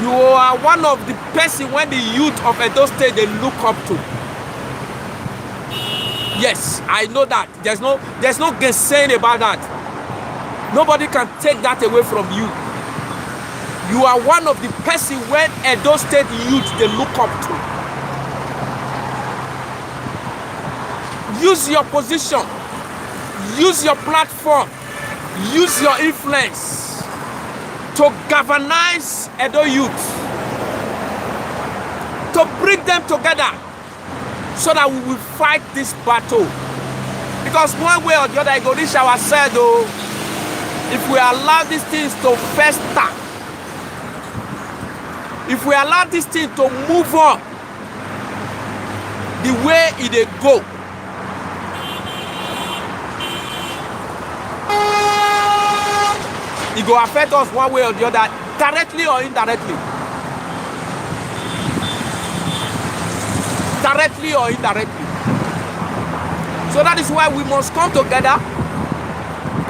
you are one of the person when the youth of Edo State they look up to. Yes, I know that. There's no gainsaying about that. Nobody can take that away from you. You are one of the person when Edo State youth they look up to. Use your position. Use your platform. Use your influence to galvanize Edo youth, to bring them together so that we will fight this battle. Because one way or the other, I go reach ourselves, though, if we allow these things to fester, if we allow this thing to move on the way it go, it will affect us one way or the other, directly or indirectly. Directly or indirectly. So that is why we must come together.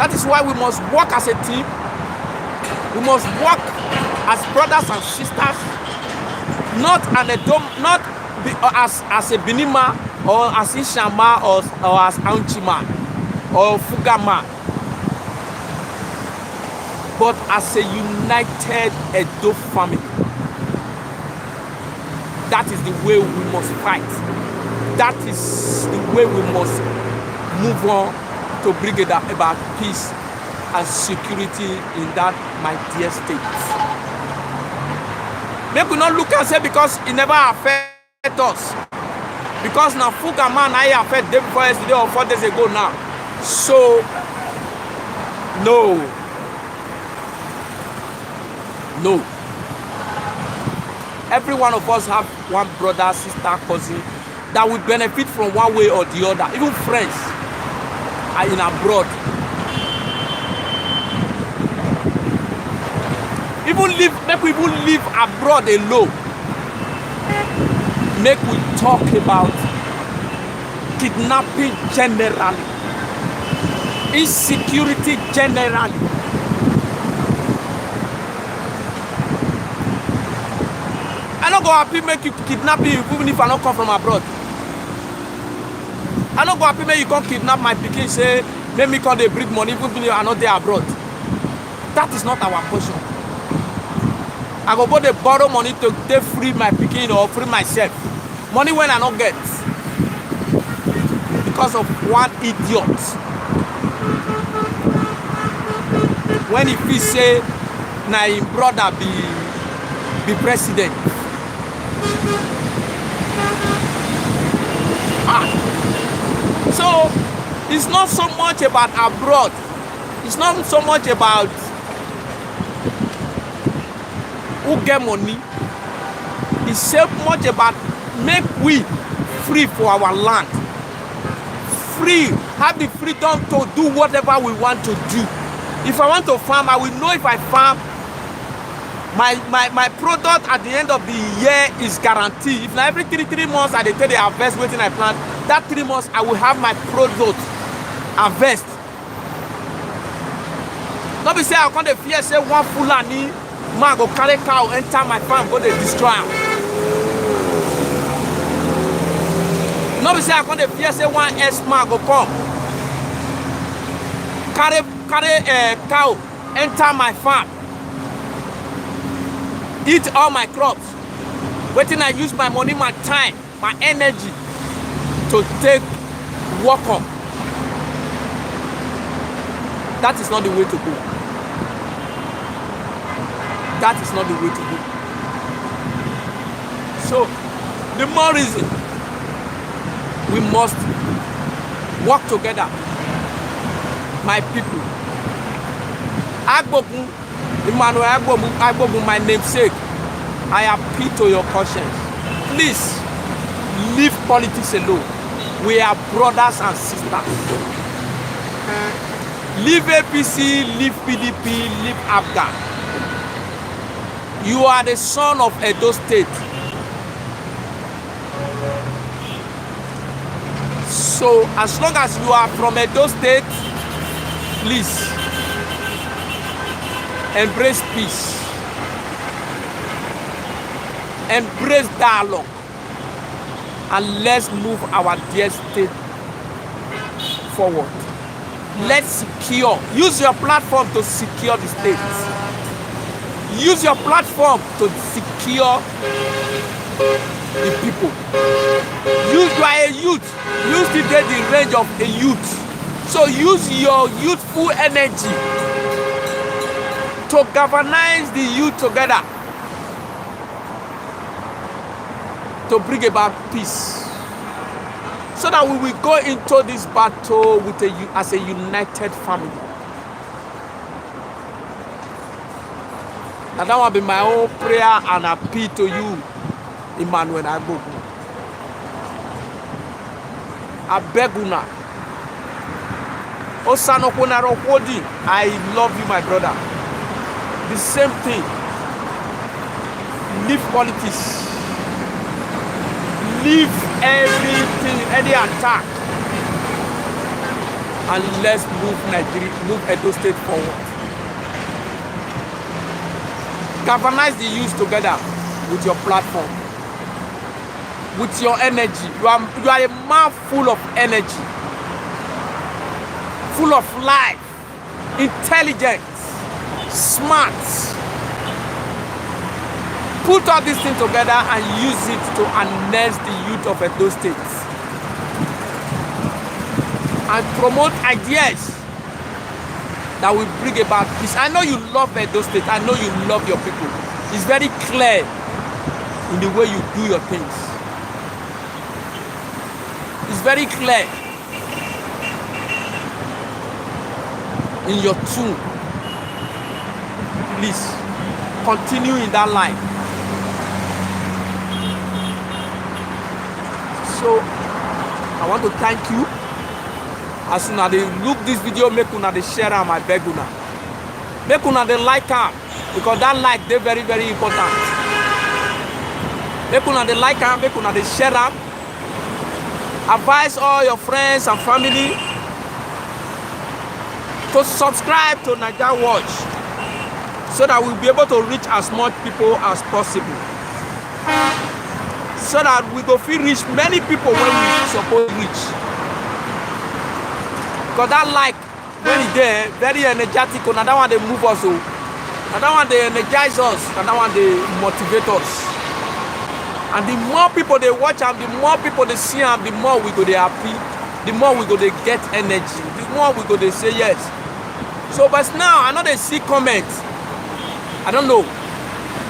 That is why we must work as a team. We must work as brothers and sisters, not as a Binima or as Ishama or as Anchima or Fugama, but as a united Edo family. That is the way we must fight. That is the way we must move on to bring about peace and security in that my dear state. Maybe we not look and say because it never affect us. Because now Fugama and I affect day before yesterday or 4 days ago now. So no. Every one of us have one brother, sister, cousin that will benefit from one way or the other. Even friends are in abroad. make we even live abroad alone. Make we talk about kidnapping generally, insecurity generally. I don't go happy make you kidnap me even if I don't come from abroad. I don't go happy make you come kidnap my pikin, say make me come they bring money even if I not there abroad. That is not our portion. I go they borrow money to free my pikin or free myself. Money when I not get because of one idiot. When if he say na him brother be president. So it's not so much about abroad. It's not so much about who get money. It's so much about make we free for our land. Free, have the freedom to do whatever we want to do. If I want to farm, I will know if I farm, my product at the end of the year is guaranteed. If now every 3 months I take the harvest waiting I plant, that 3 months I will have my product harvest. Not be say I can't fear say one Fulani man go carry cow enter my farm go they destroy am. Not be say I can't fear say one S-man go come carry cow enter my farm, eat all my crops. Waiting I use my money, my time, my energy to take work on. That is not the way to go. That is not the way to go. So the more reason we must work together, my people. Emmanuel, my namesake, I appeal to your conscience. Please, leave politics alone. We are brothers and sisters. Leave APC, leave PDP, leave ABGA. You are the son of Edo State. So, as long as you are from Edo State, please, embrace peace. Embrace dialogue. And let's move our dear state forward. Let's secure. Use your platform to secure the state. Use your platform to secure the people. You are a youth. You still get the range of a youth. So use your youthful energy to galvanize the youth together to bring about peace, so that we will go into this battle with as a united family. And that will be my own prayer and appeal to you, Emmanuel. I beg you now. I love you, my brother. The same thing. Leave politics. Leave everything, any attack, and let's move Edo State forward. Galvanize the youth together with your platform, with your energy. You are a man full of energy, full of life, intelligent, smart. Put all these things together and use it to harness the youth of Edo State and promote ideas that will bring about peace. I know you love Edo State. I know you love your people. It's very clear in the way you do your things. It's very clear in your tune. Please continue in that line. So I want to thank you. As soon as they look this video, make una they share am, I beg una. Make una dey like am, because that like dey very very important. Make una dey like am, make una dey share am. Advise all your friends and family to subscribe to NAIJA Watch, so that we'll be able to reach as much people as possible. So that we go fit reach many people when we suppose reach. Because that like, when it's there, very energetic, and that one they move us, and that one they energize us, and that one they motivate us. And the more people they watch them, the more people they see them, the more we go they happy, the more we go they get energy, the more we go they say yes. So but now I know they see comments. I don't know.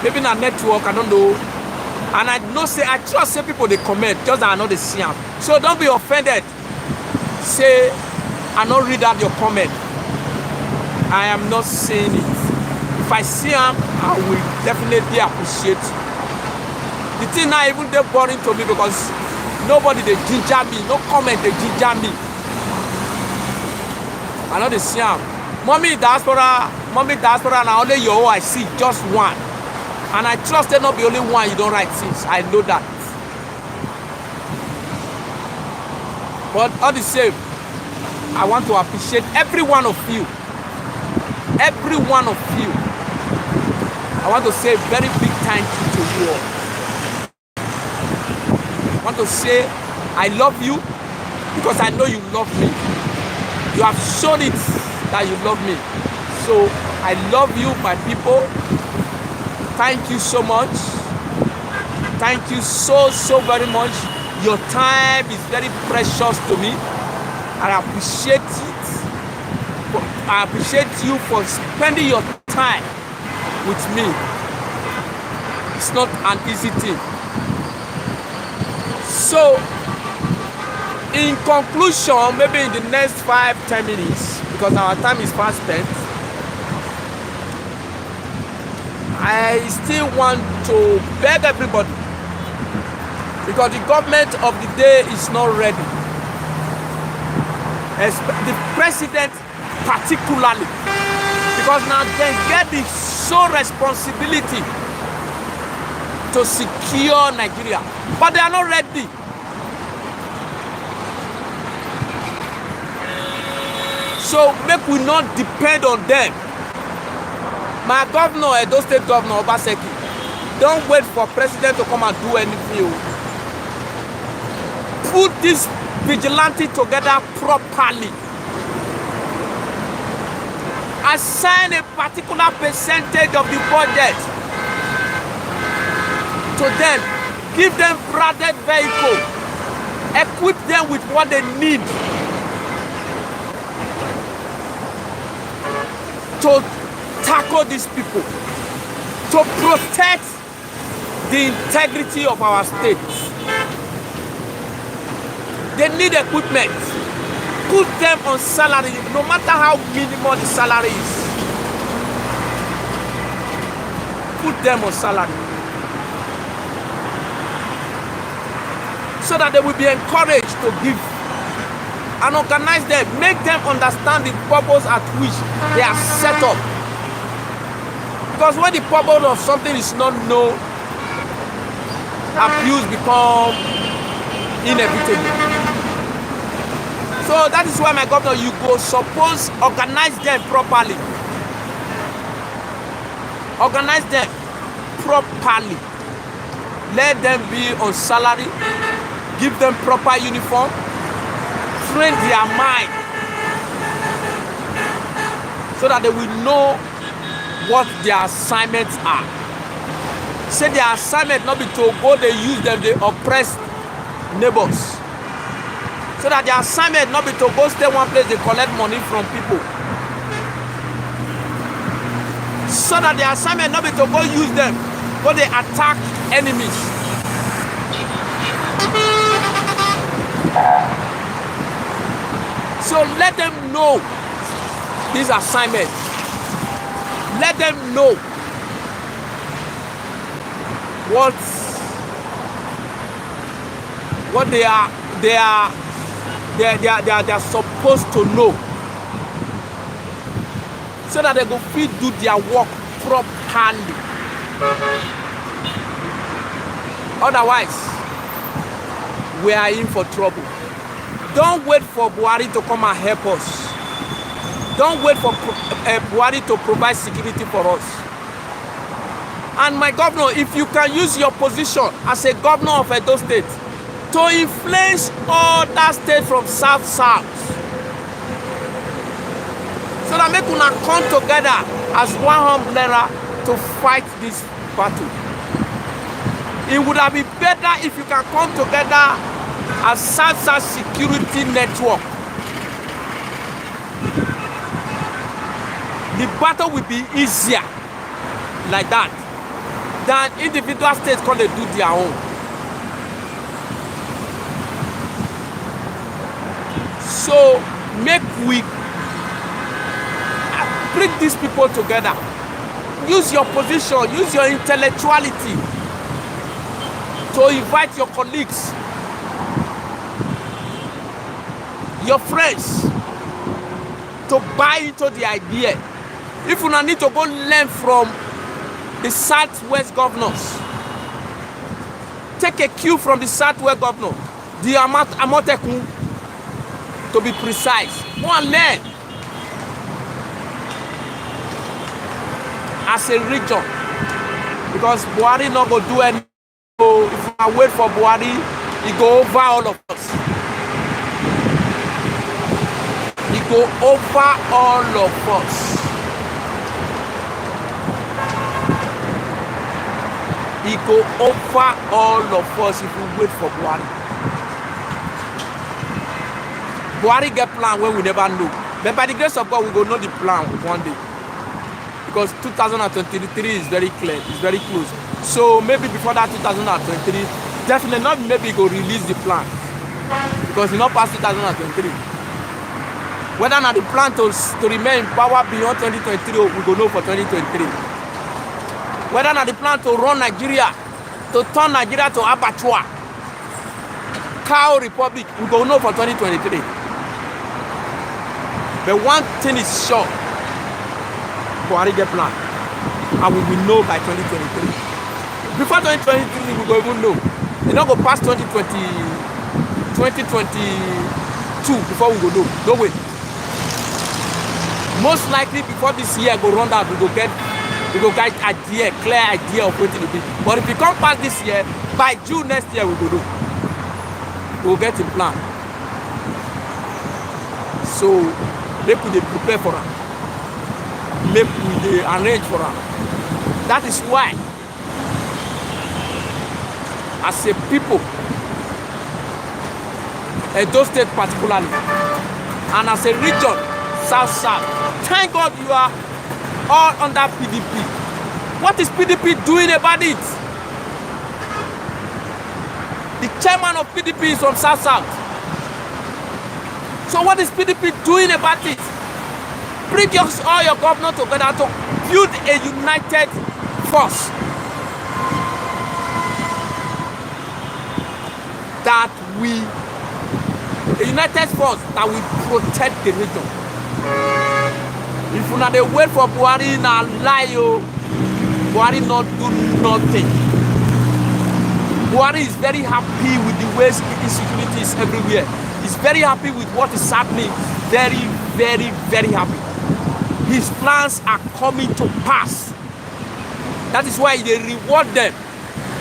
Maybe not network, I don't know. And I know say I trust say people they comment, just that I know they see them. So don't be offended. Say I don't read out your comment. I am not saying it. If I see them, I will definitely appreciate it. The thing now even they boring to me, because nobody they ginger me, no comment they ginger me. I know they see them. Mommy diaspora, and only your I see just one. And I trust there not be only one you don't write things. I know that. But all the same, I want to appreciate every one of you. Every one of you. I want to say a very big thank you to you all. I want to say I love you, because I know you love me. You have shown it that you love me. So I love you, my people. Thank you so much. Thank you so very much. Your time is very precious to me. I appreciate it. I appreciate you for spending your time with me. It's not an easy thing. So, in conclusion, maybe in the next 5-10 minutes, because our time is fast spent, I still want to beg everybody, because the government of the day is not ready. The president particularly, because now they get the sole responsibility to secure Nigeria, but they are not ready. So make we not depend on them. My governor, Edo State Governor Obaseki, don't wait for president to come and do anything. Put this vigilante together properly. Assign a particular percentage of the budget to them. Give them branded vehicle. Equip them with what they need to tackle these people, to protect the integrity of our state. They need equipment. Put them on salary, no matter how minimal the salary is. Put them on salary, so that they will be encouraged to give, and organize them, make them understand the purpose at which they are set up. Because when the purpose of something is not known, abuse becomes inevitable. So that is why, my governor, you go suppose organize them properly. Organize them properly. Let them be on salary. Give them proper uniform. Train their mind, so that they will know what their assignments are. Say their assignment not be to go, they use them, they oppress neighbors. So that their assignment not be to go stay one place, they collect money from people. So that their assignment not be to go use them, go they attack enemies. So let them know this assignment. Let them know what they are supposed to know, so that they go fit do their work properly. Otherwise, we are in for trouble. Don't wait for Buhari to come and help us. Don't wait for Buhari to provide security for us. And my governor, if you can use your position as a governor of Edo State to influence other states from south-south, so that make una come together as one umbrella to fight this battle. It would have been better if you can come together as South-South security network. The battle will be easier like that than individual states can they do their own. So make we bring these people together. Use your position, use your intellectuality to invite your colleagues, your friends, to buy into the idea. If you need to go learn from the Southwest governors, take a cue from the Southwest governor, the Amotekun, to be precise. Go and learn as a region, because Buhari not go do anything. So if I wait for Buhari, he go over all of us. He go over all of us. He go over all of us if we wait for Buhari. Buhari get plan when we never know. But by the grace of God, we go know the plan one day. Because 2023 is very clear, it's very close. So maybe before that 2023, definitely not maybe go release the plan. Because it's not past 2023. Whether or not the plan to remain in power beyond 2023, we go know for 2023. Whether or not the plan to run Nigeria, to turn Nigeria to abattoir, cow republic, we go know for 2023. But one thing is sure, Buhari get plan, and we will know by 2023. Before 2023, we go even know. You don't go past 2022 before we go know. No way. Most likely before this year go run out, we go get idea, clear idea of what it will be. But if we come past this year, by June next year we go know. We will get a plan. So make we prepare for it. Make we arrange for it. That is why, as a people, Edo State particularly, and as a region, South-South, thank God you are all under PDP. What is PDP doing about it? The chairman of PDP is from South-South. So what is PDP doing about it? Bring all your governors together to build a united force that a united force that will protect the region. If you not wait for Buhari na lie, Buhari not do nothing. Buhari is very happy with the way insecurity is everywhere. He's very happy with what is happening. Very, very, very happy. His plans are coming to pass. That is why they reward them.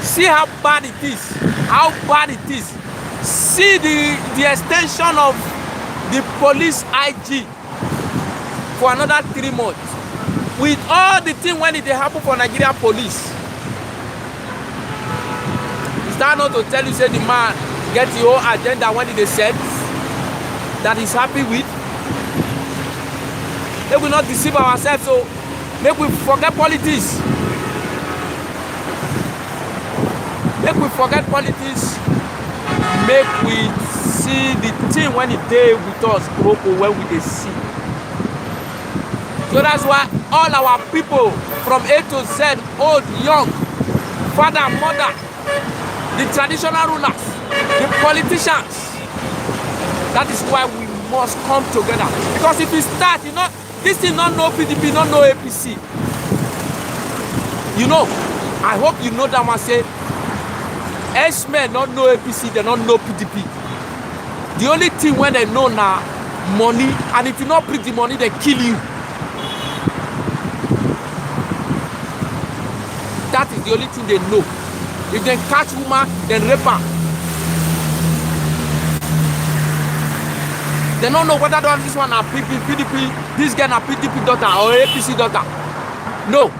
See how bad it is. How bad it is. See the extension of the police IG for another 3 months. With all the things when it happen for Nigeria police. Is that not to tell you, say the man get your agenda when they said that he's happy with? They will not deceive ourselves, so make we forget politics. Make we forget politics. Make we see the thing when it day with us, when we see. So that's why all our people from A to Z, old, young, father, mother, the traditional rulers, the politicians, that is why we must come together. Because if we start, This thing not know PDP, not know APC. You know, I hope you know that one say, S-men not know APC, they don't know PDP. The only thing when they know now, money, and if you not bring the money, they kill you. That is the only thing they know. If they catch woman, then rape her. They don't know whether this one are PDP, this girl are PDP daughter or APC daughter. No.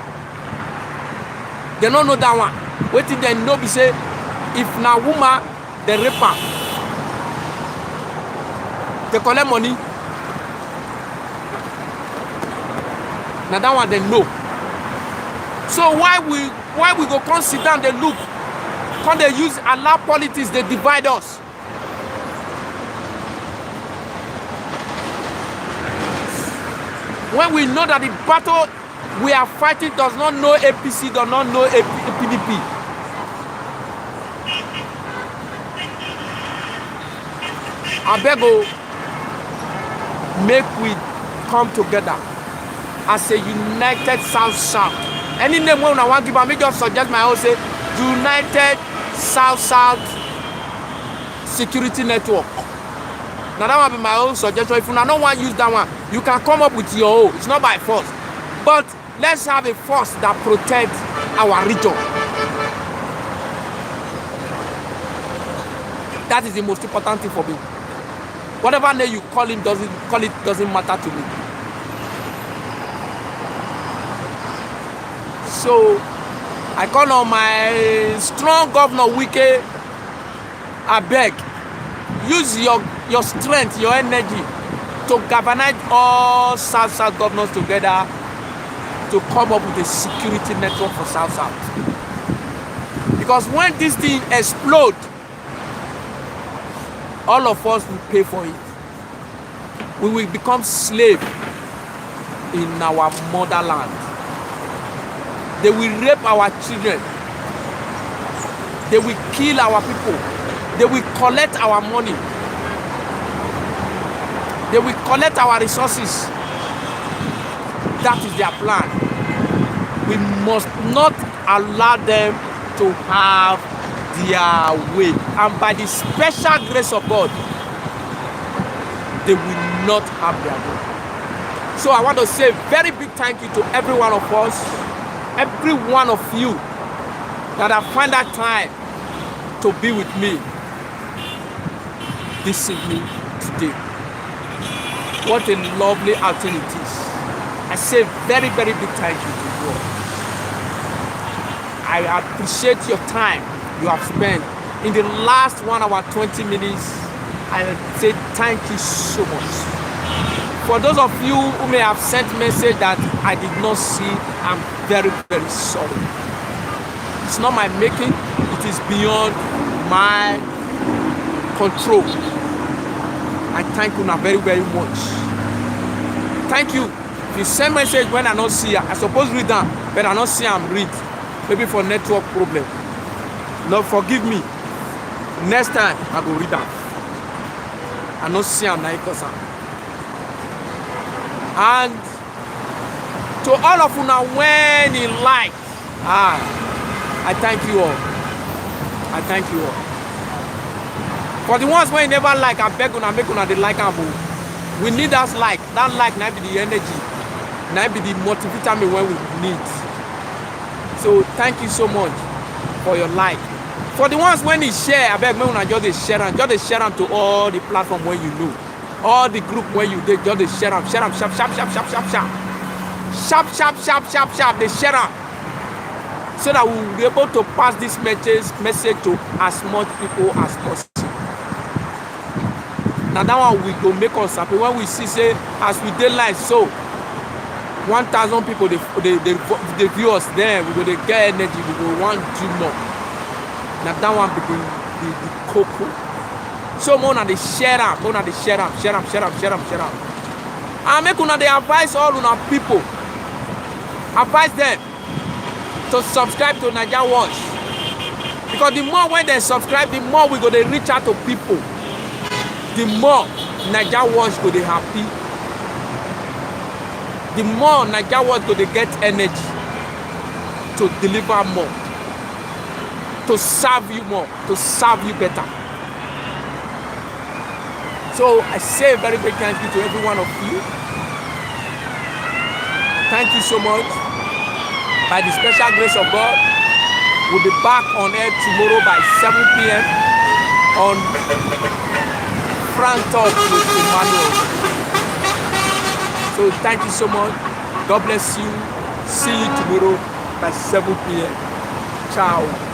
They don't know that one. Wait till they know, be say, if na woman, they rape her. They collect money. Now that one they know. So why we go come sit down, they look, come they use allow politics, they divide us. When we know that the battle we are fighting does not know APC, does not know PDP. I beg you, make we come together as a united South. Any name when I want to give, I may just suggest my own, say United South Security Network. Now that will be my own suggestion. If you don't want to use that one, you can come up with your own. It's not by force. But let's have a force that protects our region. That is the most important thing for me. Whatever name you call it doesn't matter to me. So I call on my strong governor Wike. I beg, use your strength, your energy to galvanize all South governors together to come up with a security network for South. Because when this thing explodes, all of us will pay for it. We will become slaves in our motherland. They will rape our children. They will kill our people. They will collect our money. They will collect our resources. That is their plan. We must not allow them to have their way. And by the special grace of God, they will not have their way. So I want to say a very big thank you to every one of us, every one of you that have found that time to be with me this evening today. What a lovely outing it is. I say very, very big thank you to you all. I appreciate your time you have spent. In the last 1 hour, 20 minutes, I say thank you so much. For those of you who may have sent message that I did not see, I'm very, very sorry. It's not my making, it is beyond my control. I thank you now very, very much. Thank you. If you send message when I don't see, I suppose read them, but I don't see them read. Maybe for network problem. Lord, forgive me. Next time I go read them. I don't see them now. And to all of you now, when you like, I thank you all. I thank you all. For the ones when you never like, I beg una make una they like am. We need that like. That like now be the energy. Now be the motivator me when we need. So thank you so much for your like. For the ones when you share, I beg me una just share them to all the platform where you know. All the group where you did just share them. Share them sharp. Sharp. They share them. So that we will be able to pass this message to as much people as possible. Now that one we go make us happy when we see say as we did live so 1,000 people they view us there, we go they get energy, we go want to more. Now that one be the cocoa. So more na they share up, share up. And make una they advise all una people. Advise them to subscribe to NAIJA Watch. Because the more when they subscribe, the more we go they reach out to people. The more NAIJA Watch go they happy. the more Nigeria was going to get energy to deliver more, to serve you more, to serve you better. So I say a very big thank you to every one of you. Thank you so much. By the special grace of God, we'll be back on air tomorrow by 7 p.m. on Frank Talk with Emmanuel. So thank you so much. God bless you. See you tomorrow by 7 p.m. Ciao.